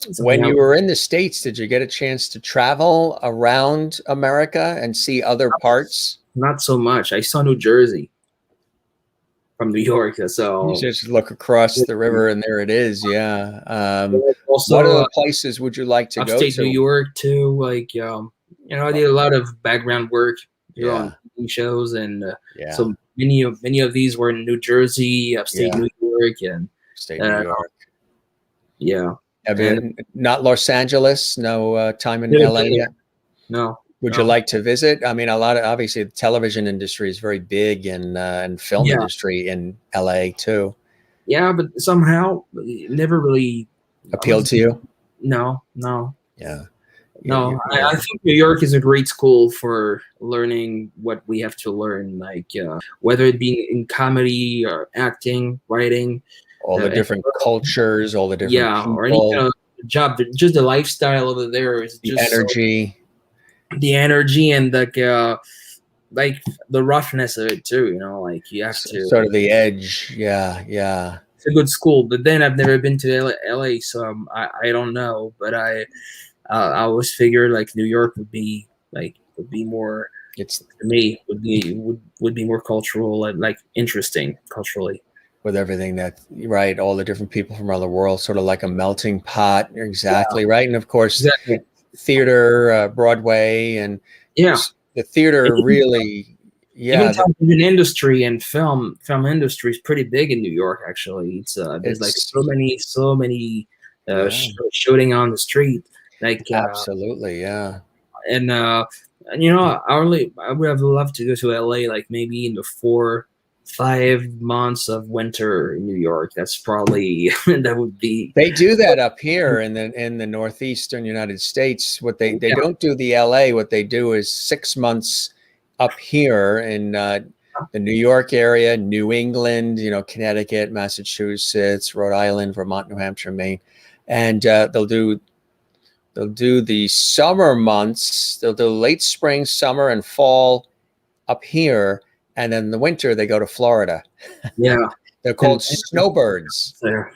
something When you were in the States, did you get a chance to travel around America and see other parts? not so much. I saw New Jersey from New York, You so just look across the river and there it is. Yeah. also What other places would you like to go upstate New to? York too. Like I did a lot of background work here on Yeah. TV shows, and Yeah. so many of these were in New Jersey, upstate Yeah. New York, and State New York. yeah. Have And you not Los Angeles? No time in never LA been yet? there. No. Would No. you like to visit? I mean, a lot of, obviously the television industry is very big, and film Yeah. industry in LA too. Yeah, but somehow it never really Appealed to you? No. Yeah. No, Yeah. I think New York is a great school for learning what we have to learn, like whether it be in comedy or acting, writing, All the different cultures, all the different or any people, kind of job. Just the lifestyle over there is the just energy. the energy and like the roughness of it too. Like you have to. Sort of the edge. Yeah. Yeah. It's a good school, but then I've never been to LA, so I don't know. But I always figured like New York would be more. It's To me would be more cultural and like interesting culturally. with everything that, right. All the different people from around the world, sort of like a melting pot. Exactly. Right. And of course, Exactly. theater, Broadway, and Yeah. the theater really, yeah. Even television industry and film industry is pretty big in New York. Actually, there's like so many Yeah. shooting on the street. Like Absolutely. Yeah. and I would have loved to go to LA like maybe in the 4-5 months of winter in New York. That's probably that would be. They do that up here in the northeastern United States. What they don't do the LA. What they do is 6 months up here in the New York area, New England, Connecticut, Massachusetts, Rhode Island, Vermont, New Hampshire, Maine, and they'll do the summer months. They'll do late spring, summer, and fall up here, and then in the winter they go to Florida. Yeah. They're called snowbirds. There.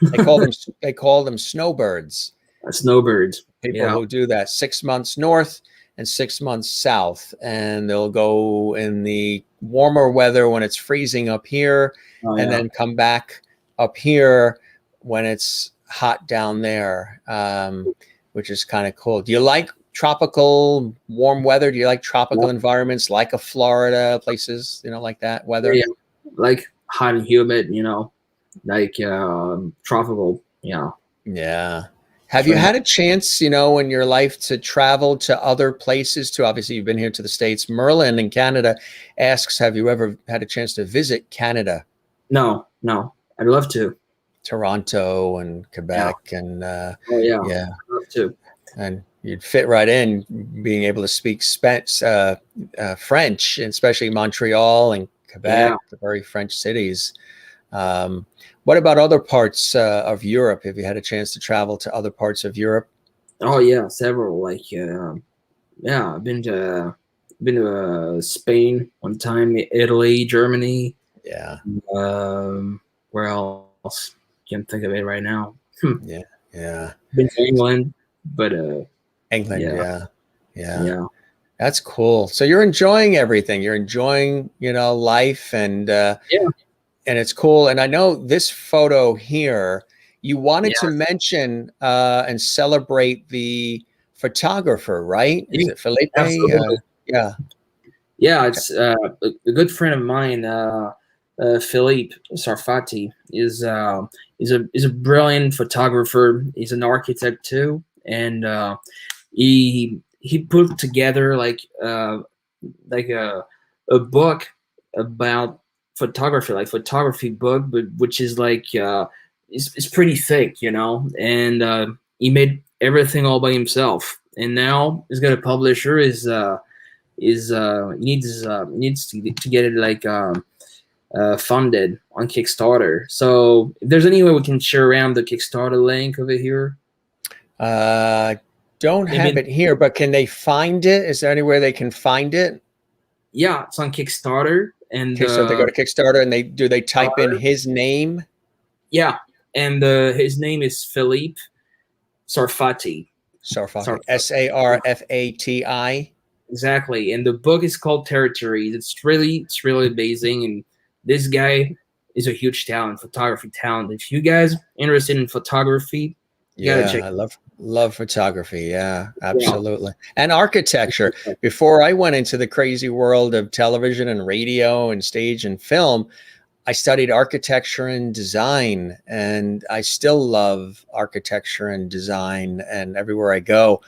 They call them snowbirds. Snowbirds. People who do that 6 months north and 6 months south, and they'll go in the warmer weather when it's freezing up here, and then come back up here when it's hot down there, which is kind of cool. Do you like tropical warm weather? Do you like tropical environments like a Florida, places like that weather? Yeah, like hot and humid, like tropical. Yeah. Have you had a chance, in your life to travel to other places too? Obviously, you've been here to the States. Merlin in Canada asks, have you ever had a chance to visit Canada? No, I'd love to. Toronto and Quebec and I'd love to. And you'd fit right in, being able to speak French, and especially Montreal and Quebec, the very French cities. What about other parts of Europe? Have you had a chance to travel to other parts of Europe? Oh yeah, several. Like yeah, I've been to Spain one time, Italy, Germany. Yeah. Where else? Can't think of it right now. Yeah. Yeah. Been to England, but England. yeah, Yeah. Yeah. yeah, That's cool. So you're enjoying everything. You're enjoying, life, and yeah, it's cool. And I know this photo here, you wanted to yeah, mention and celebrate the photographer, right? Is yeah, it Felipe? absolutely. Yeah. Yeah, it's a good friend of mine, Philippe Sarfati, is a brilliant photographer. He's an architect too, and he put together like a book about photography, like photography book, but which is like it's pretty thick, and he made everything all by himself. And now he's got a publisher. Needs to get it like funded on Kickstarter. So if there's any way we can share around the Kickstarter link over here. Don't have it here, but can they find it? Is there anywhere they can find it? Yeah, it's on Kickstarter. And Okay, so they go to Kickstarter and they type in his name? Yeah, and his name is Philippe Sarfati. Sarfati. Sarfati. Exactly, and the book is called Territories. It's really amazing, and this guy is a huge talent, photography talent. If you guys are interested in photography, you gotta check. I love photography. Yeah, absolutely. Yeah. And architecture. Before I went into the crazy world of television and radio and stage and film, I studied architecture and design, and I still love architecture and design. And everywhere I go,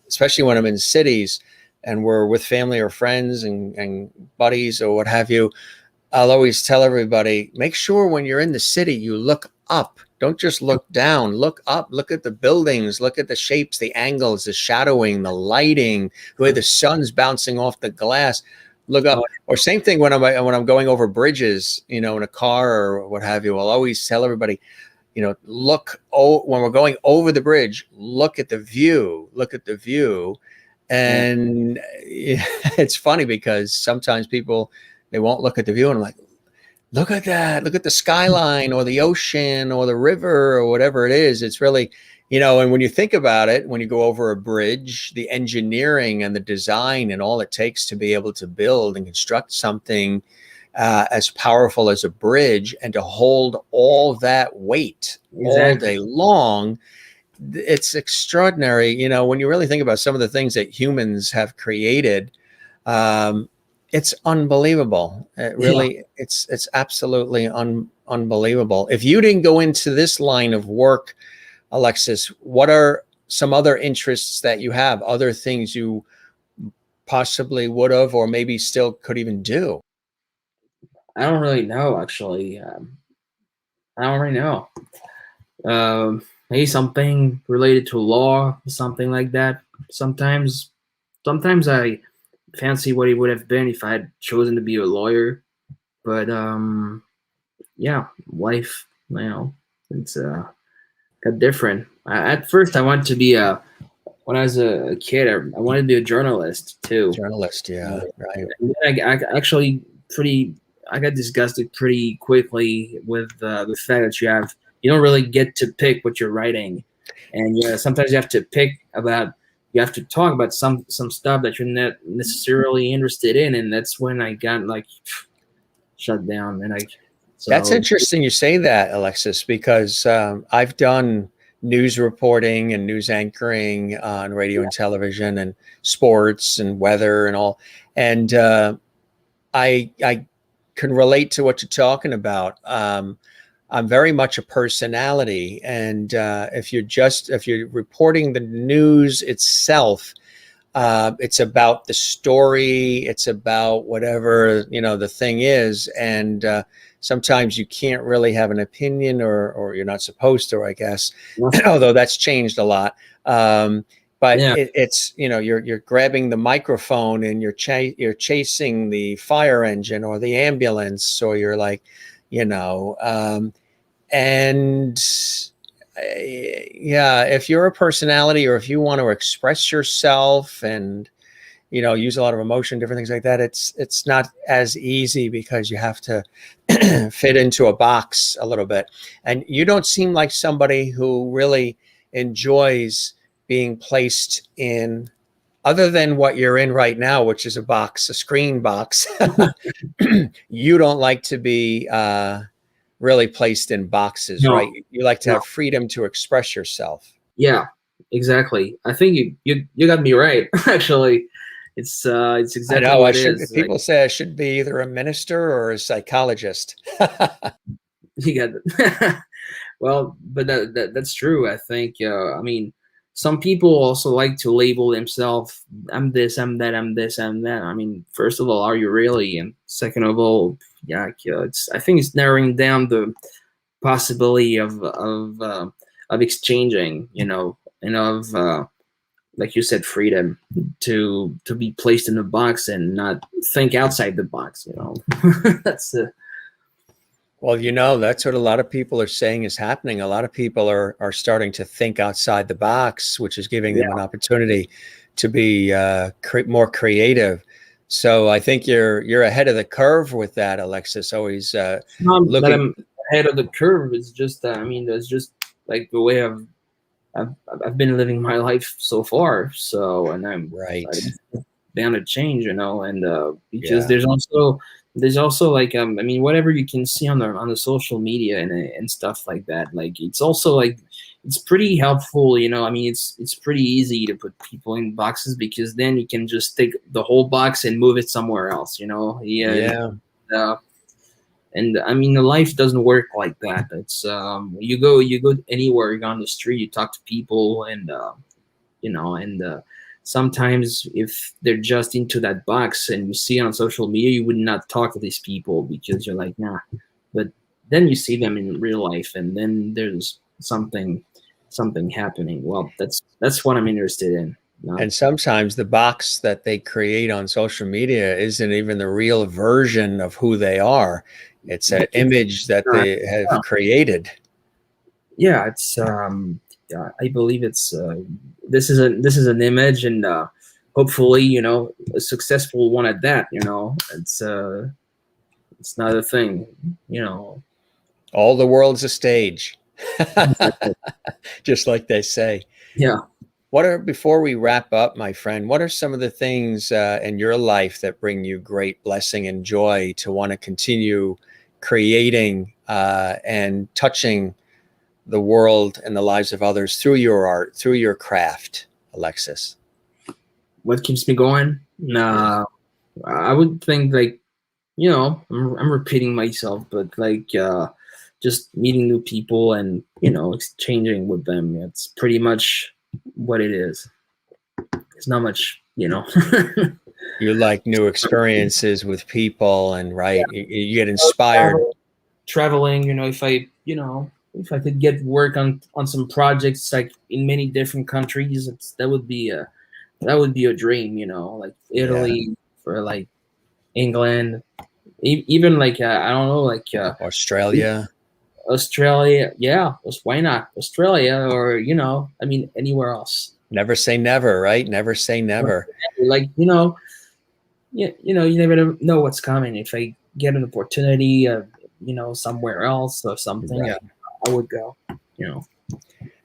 especially when I'm in cities and we're with family or friends and buddies or what have you, I'll always tell everybody, make sure when you're in the city, you look up. Don't just look down, look up, look at the buildings, look at the shapes, the angles, the shadowing, the lighting, the way the sun's bouncing off the glass. Look up. Or same thing when I'm going over bridges, in a car or what have you. I'll always tell everybody, look, when we're going over the bridge, look at the view, And it's funny because sometimes people, they won't look at the view, and I'm like, look at that, look at the skyline or the ocean or the river or whatever it is. It's really, and when you think about it, when you go over a bridge, the engineering and the design and all it takes to be able to build and construct something as powerful as a bridge and to hold all that weight all day long, it's extraordinary. When you really think about some of the things that humans have created, it's unbelievable. It really, it's absolutely unbelievable. If you didn't go into this line of work, Alexis, what are some other interests that you have? Other things you possibly would have, or maybe still could even do? I don't really know, actually. I don't really know. Maybe something related to law, something like that. Sometimes I fancy what it would have been if I had chosen to be a lawyer. But yeah, life, it's got different. At first, I wanted to be when I was a kid, I wanted to be a journalist too. Journalist, yeah, right. And then I got disgusted pretty quickly with the fact that you don't really get to pick what you're writing, and sometimes you have to you have to talk about some stuff that you're not necessarily interested in, and that's when I got like shut down. And that's interesting you say that, Alexis, because I've done news reporting and news anchoring on radio and television and sports and weather and all, and I can relate to what you're talking about. I'm very much a personality, and if you're reporting the news itself, it's about the story, it's about whatever the thing is, and sometimes you can't really have an opinion, or you're not supposed to, I guess, although that's changed a lot. But it's you're grabbing the microphone and you're chasing the fire engine or the ambulance, or you're like, you know. And yeah, if you're a personality, or if you want to express yourself and, you know, use a lot of emotion, different things like that, it's not as easy, because you have to fit into a box a little bit. And you don't seem like somebody who really enjoys being placed in, other than what you're in right now, which is a box, a screen box. You don't like to be really placed in boxes, No, right? You like to no. have freedom to express yourself. Yeah, exactly. I think you got me right. Actually, it's I exactly know I what it should, is. Like people say I should be either a minister or a psychologist. you got it. Well, but that's true. I think. I mean, some people also like to label themselves. I'm this. I'm that. I'm this. I'm that. I mean, first of all, are you really? And second of all, yeah, it's. I think it's narrowing down the possibility of exchanging. You know, and of like you said, freedom to be placed in a box and not think outside the box. You know, that's Well, you know, that's what a lot of people are saying is happening. A lot of people are starting to think outside the box, which is giving them yeah. an opportunity to be more creative. So I think you're ahead of the curve with that, Alexis. Always Not that looking I'm ahead of the curve. It's just I mean, that's just like the way I've been living my life so far. So and I'm right. bound to change, you know, and because Yeah. there's also like I mean whatever you can see on the social media and stuff like that, like it's also like it's pretty helpful, you know. I mean it's pretty easy to put people in boxes because then you can just take the whole box and move it somewhere else, you know. Yeah. uh, and I mean the life doesn't work like that. It's you go anywhere, you go on the street, you talk to people, and you know, and sometimes if they're just into that box and you see it on social media, you would not talk to these people because you're like, nah. But then you see them in real life, and then there's something happening. Well, that's what I'm interested in. And sometimes the box that they create on social media isn't even the real version of who they are. It's an image that they have created. Yeah, it's yeah, I believe it's this is an image, and hopefully, you know, a successful one at that. You know, it's not a thing. You know, All the world's a stage, just like they say. yeah. Before we wrap up, my friend, what are some of the things in your life that bring you great blessing and joy to want to continue creating and touching the world and the lives of others through your art, through your craft, Alexis? What keeps me going? Nah, I would think like, you know, I'm repeating myself, but like just meeting new people and, you know, exchanging with them. It's pretty much what it is. It's not much, you know. You like new experiences with people, and right, you get inspired. Traveling, you know, if I could get work on some projects like in many different countries, that would be a dream, you know, like Italy or like England, even like I don't know, like Australia. Australia. Yeah, why not Australia, or you know, I mean anywhere else. Never say never, right? Never say never. Like you know, you know, you never know what's coming. If I get an opportunity, you know, somewhere else or something, Right. I would go. You know.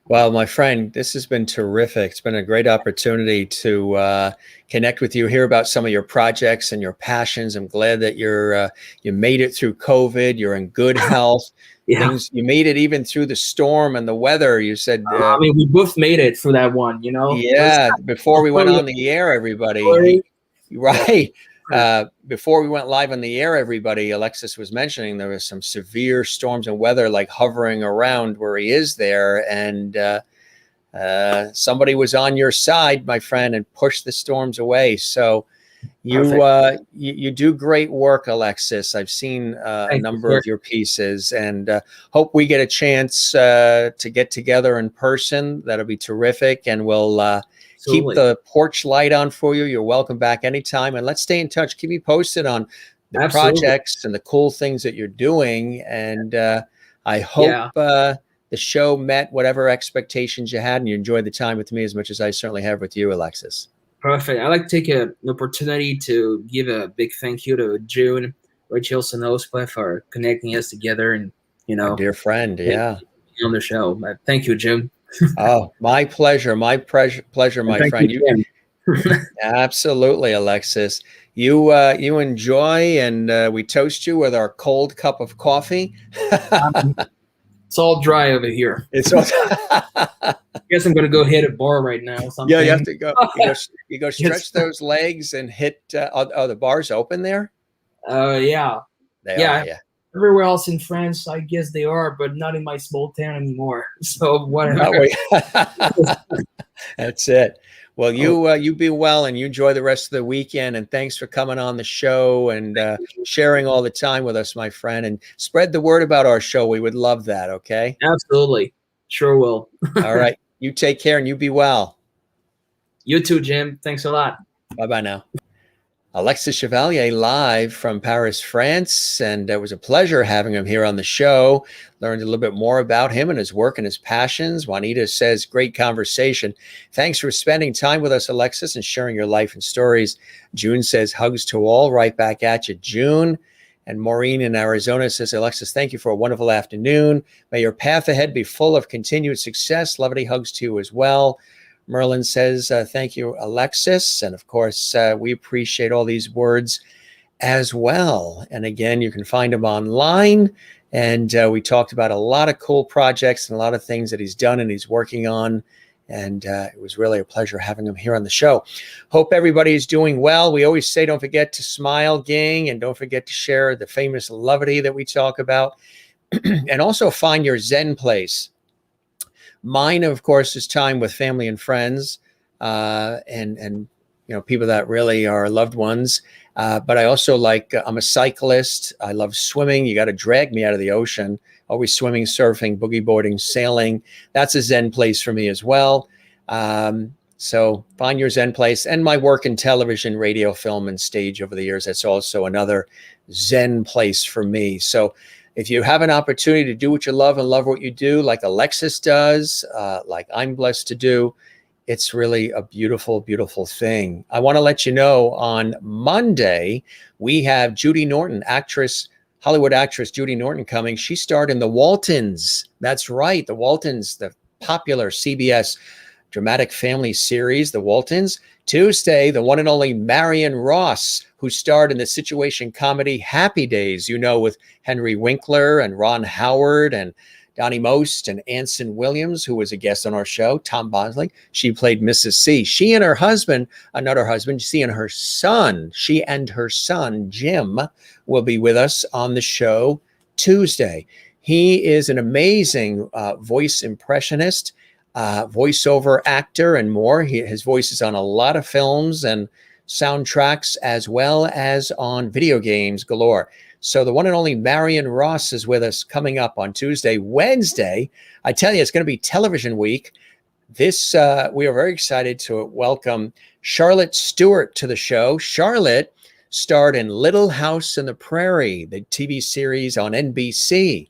Well, my friend, this has been terrific. It's been a great opportunity to connect with you, hear about some of your projects and your passions. I'm glad that you made it through COVID. You're in good health. Yeah. You made it even through the storm and the weather. You said, I mean, we both made it for that one, you know. yeah, before we went on the air, everybody. Right. Before we went live on the air, everybody, Alexis was mentioning there was some severe storms and weather like hovering around where he is there. And somebody was on your side, my friend, and pushed the storms away. So you do great work, Alexis. I've seen a number of your pieces, and hope we get a chance to get together in person. That'll be terrific. And we'll keep the porch light on for you. You're welcome back anytime. And let's stay in touch. Keep me posted on the Absolutely. projects and the cool things that you're doing. And I hope the show met whatever expectations you had, and you enjoyed the time with me as much as I certainly have with you, Alexis. Perfect. I'd like to take an opportunity to give a big thank you to June Rachel Sonospa for connecting us together and, Our dear friend, yeah. On the show. Thank you, June. Oh, my pleasure. My pleasure, my friend. You Absolutely, Alexis. You enjoy, and we toast you with our cold cup of coffee. It's all dry over here. It's all. I guess I'm going to go hit a bar right now. Yeah, you have to go. You go stretch those legs and hit. Are the bars open there? Yeah. They are. Yeah. Everywhere else in France, I guess they are, but not in my small town anymore. So whatever. That's it. Well, you be well, and you enjoy the rest of the weekend. And thanks for coming on the show and sharing all the time with us, my friend. And spread the word about our show. We would love that. Okay. Absolutely. Sure will. All right. You take care and you be well. You too, Jim. Thanks a lot. Bye-bye now. Alexis Chevalier live from Paris, France, and it was a pleasure having him here on the show. Learned a little bit more about him and his work and his passions. Juanita says, great conversation. Thanks for spending time with us, Alexis, and sharing your life and stories. June says, hugs to all. Right back at you, June. And Maureen in Arizona says, Alexis, thank you for a wonderful afternoon. May your path ahead be full of continued success. Lovely hugs to you as well. Merlin says, thank you, Alexis. And of course, we appreciate all these words as well. And again, you can find him online. And we talked about a lot of cool projects and a lot of things that he's done and he's working on. And it was really a pleasure having him here on the show. Hope everybody is doing well. We always say, don't forget to smile, gang, and don't forget to share the famous levity that we talk about. And also find your Zen place. Mine, of course, is time with family and friends, and people that really are loved ones. But I also I'm a cyclist. I love swimming. You got to drag me out of the ocean. Always swimming, surfing, boogie boarding, sailing. That's a Zen place for me as well. So find your Zen place. And my work in television, radio, film, and stage over the years, that's also another Zen place for me. So if you have an opportunity to do what you love and love what you do, like Alexis does, like I'm blessed to do, it's really a beautiful, beautiful thing. I want to let you know on Monday, we have Judy Norton, Hollywood actress Judy Norton coming. She starred in The Waltons. That's right, The Waltons, the popular CBS dramatic family series, The Waltons. Tuesday, the one and only Marion Ross, who starred in the situation comedy Happy Days, with Henry Winkler and Ron Howard and Donnie Most and Anson Williams, who was a guest on our show, Tom Bosley. She played Mrs. C. She and her husband, she and her son, Jim, will be with us on the show Tuesday. He is an amazing voice impressionist, voiceover actor, and more. His voice is on a lot of films and soundtracks, as well as on video games galore. So the one and only Marion Ross is with us coming up on Tuesday. Wednesday, I tell you, it's going to be television week. We are very excited to welcome Charlotte Stewart to the show. Charlotte starred in Little House on the Prairie, the TV series on NBC.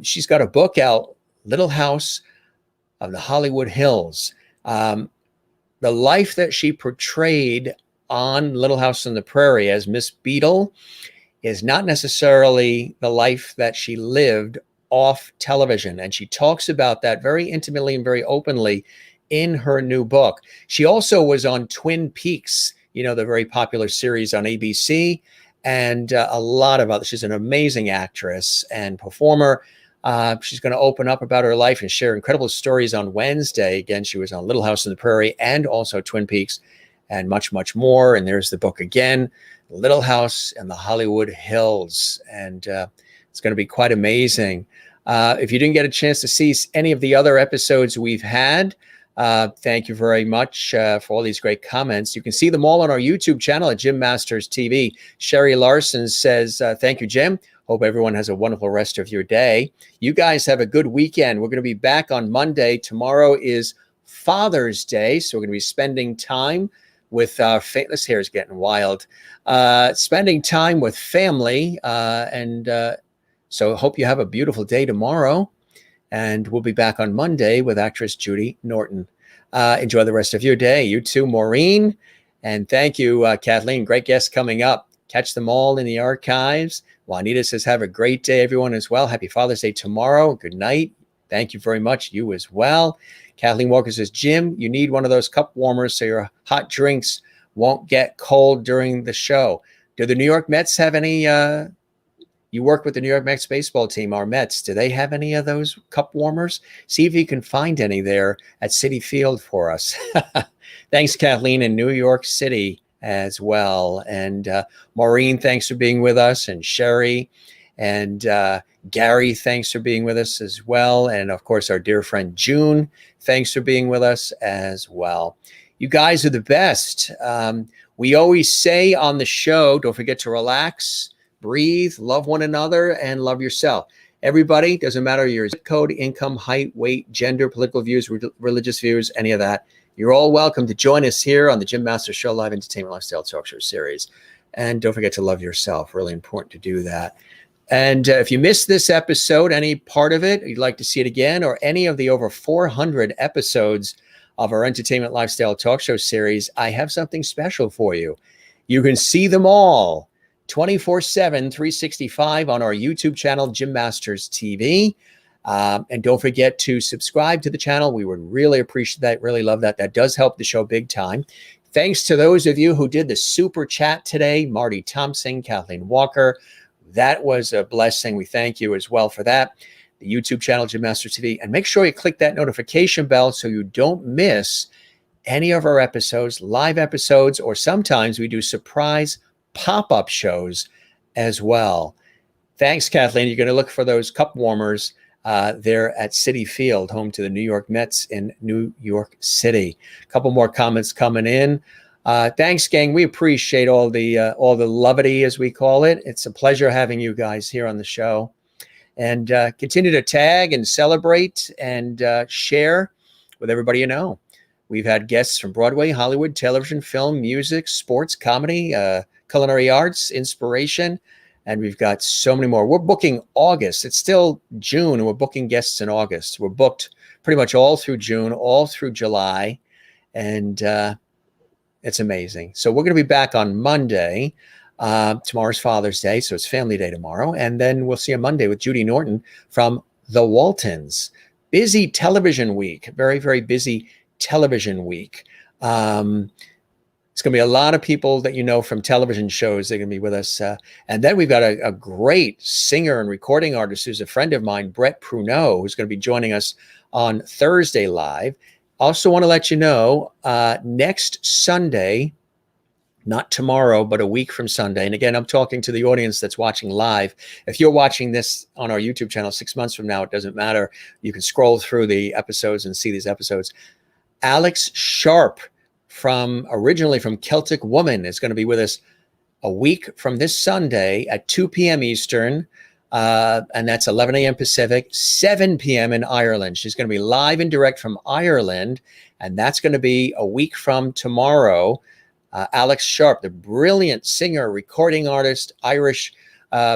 She's got a book out, Little House of the Hollywood Hills. The life that she portrayed on Little House on the Prairie as Miss Beadle is not necessarily the life that she lived off television. And she talks about that very intimately and very openly in her new book. She also was on Twin Peaks, the very popular series on ABC, and a lot of others. She's an amazing actress and performer. She's going to open up about her life and share incredible stories on Wednesday. Again, she was on Little House on the Prairie and also Twin Peaks and much, much more. And there's the book again, Little House in the Hollywood Hills. And it's going to be quite amazing. If you didn't get a chance to see any of the other episodes we've had, thank you very much for all these great comments. You can see them all on our YouTube channel at Jim Masters TV. Sherry Larson says, thank you, Jim. Hope everyone has a wonderful rest of your day. You guys have a good weekend. We're going to be back on Monday. Tomorrow is Father's Day, so we're going to be spending time with this hair is getting wild. Spending time with family. So hope you have a beautiful day tomorrow. And we'll be back on Monday with actress Judy Norton. Enjoy the rest of your day. You too, Maureen. And thank you, Kathleen. Great guests coming up. Catch them all in the archives. Juanita says, have a great day, everyone, as well. Happy Father's Day tomorrow. Good night. Thank you very much. You as well. Kathleen Walker says, Jim, you need one of those cup warmers so your hot drinks won't get cold during the show. Do the New York Mets have any? You work with the New York Mets baseball team, our Mets. Do they have any of those cup warmers? See if you can find any there at Citi Field for us. Thanks, Kathleen, in New York City as well. And Maureen, thanks for being with us. And Sherry and Gary, thanks for being with us as well. And of course, our dear friend June, thanks for being with us as well. You guys are the best. We always say on the show, don't forget to relax, breathe, love one another, and love yourself. Everybody, doesn't matter your zip code, income, height, weight, gender, political views, religious views, any of that. You're all welcome to join us here on the Jim Masters Show Live Entertainment Lifestyle Talk Show series. And don't forget to love yourself. Really important to do that. And if you missed this episode, any part of it, you'd like to see it again, or any of the over 400 episodes of our Entertainment Lifestyle Talk Show series, I have something special for you. You can see them all 24/7, 365 on our YouTube channel, Jim Masters TV. And don't forget to subscribe to the channel. We would really appreciate that, really love that. That does help the show big time. Thanks to those of you who did the super chat today, Marty Thompson, Kathleen Walker. That was a blessing. We thank you as well for that. The YouTube channel, Jim Masters TV. And make sure you click that notification bell so you don't miss any of our episodes, live episodes, or sometimes we do surprise pop-up shows as well. Thanks, Kathleen. You're going to look for those cup warmers there at Citi Field, home to the New York Mets in New York City. A couple more comments coming in. Thanks, gang. We appreciate all the levity, as we call it. It's a pleasure having you guys here on the show. And continue to tag and celebrate and share with everybody you know. We've had guests from Broadway, Hollywood, television, film, music, sports, comedy, culinary arts, inspiration, and we've got so many more. We're booking August. It's still June, and we're booking guests in August. We're booked pretty much all through June, all through July, and it's amazing. So we're going to be back on Monday. Tomorrow's Father's Day, so it's Family Day tomorrow, and then we'll see you Monday with Judy Norton from The Waltons. Busy television week, very, very busy television week. It's going to be a lot of people that you know from television shows. They're going to be with us. And then we've got a great singer and recording artist who's a friend of mine, Brett Pruneau, who's going to be joining us on Thursday live. Also want to let you know, next Sunday, not tomorrow, but a week from Sunday. And again, I'm talking to the audience that's watching live. If you're watching this on our YouTube channel 6 months from now, it doesn't matter. You can scroll through the episodes and see these episodes. Alex Sharp, originally from Celtic Woman, is going to be with us a week from this Sunday at 2 p.m. Eastern. And that's 11 a.m. Pacific, 7 p.m. in Ireland. She's going to be live and direct from Ireland. And that's going to be a week from tomorrow. Alex Sharp, the brilliant singer, recording artist, Irish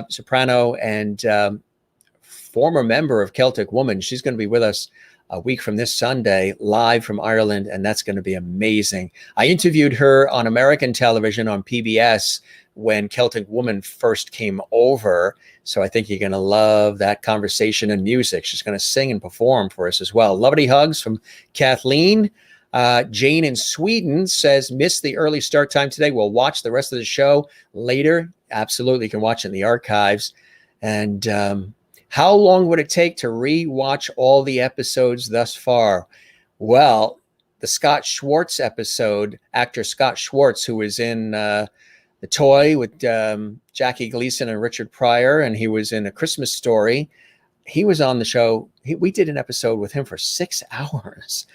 soprano, and former member of Celtic Woman. She's going to be with us a week from this Sunday, live from Ireland, and that's going to be amazing. I interviewed her on American television on PBS when Celtic Woman first came over, so I think you're going to love that conversation and music. She's going to sing and perform for us as well. Lovely hugs from Kathleen. Jane in Sweden says, missed the early start time today. We'll watch the rest of the show later. Absolutely, you can watch it in the archives. And how long would it take to re-watch all the episodes thus far? Well, the Scott Schwartz episode, actor Scott Schwartz, who was in The Toy with Jackie Gleason and Richard Pryor, and he was in A Christmas Story. He was on the show. We did an episode with him for 6 hours.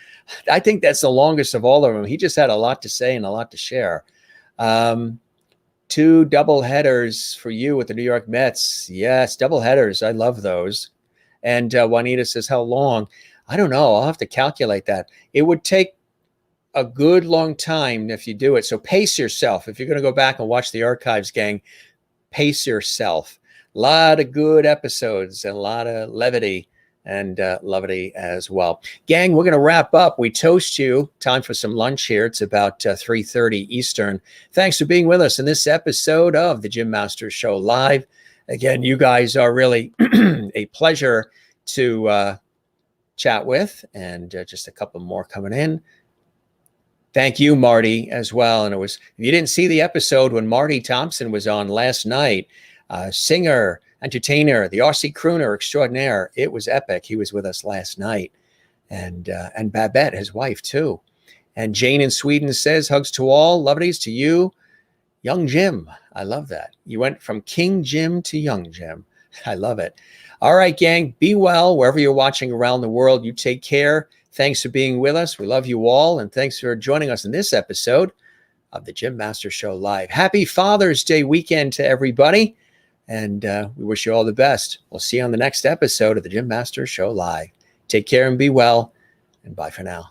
I think that's the longest of all of them. He just had a lot to say and a lot to share. 2 double headers for you with the New York Mets. Yes, double headers. I love those. And Juanita says, how long? I don't know. I'll have to calculate that. It would take a good long time if you do it. So pace yourself. If you're going to go back and watch the archives, gang, pace yourself. A lot of good episodes and a lot of levity and levity as well. Gang, we're going to wrap up. We toast you. Time for some lunch here. It's about 3:30 Eastern. Thanks for being with us in this episode of the Jim Masters Show Live. Again, you guys are really a pleasure to chat with, and just a couple more coming in. Thank you, Marty, as well. And if you didn't see the episode when Marty Thompson was on last night, singer, entertainer, the RC crooner extraordinaire, it was epic. He was with us last night, and Babette, his wife, too. And Jane in Sweden says, hugs to all, lovelies to you, young Jim. I love that. You went from King Jim to young Jim. I love it. All right, gang, be well wherever you're watching around the world. You take care. Thanks for being with us. We love you all, and thanks for joining us in this episode of the Jim Masters Show Live. Happy Father's Day weekend to everybody, and we wish you all the best. We'll see you on the next episode of the Jim Masters Show Live. Take care and be well, and bye for now.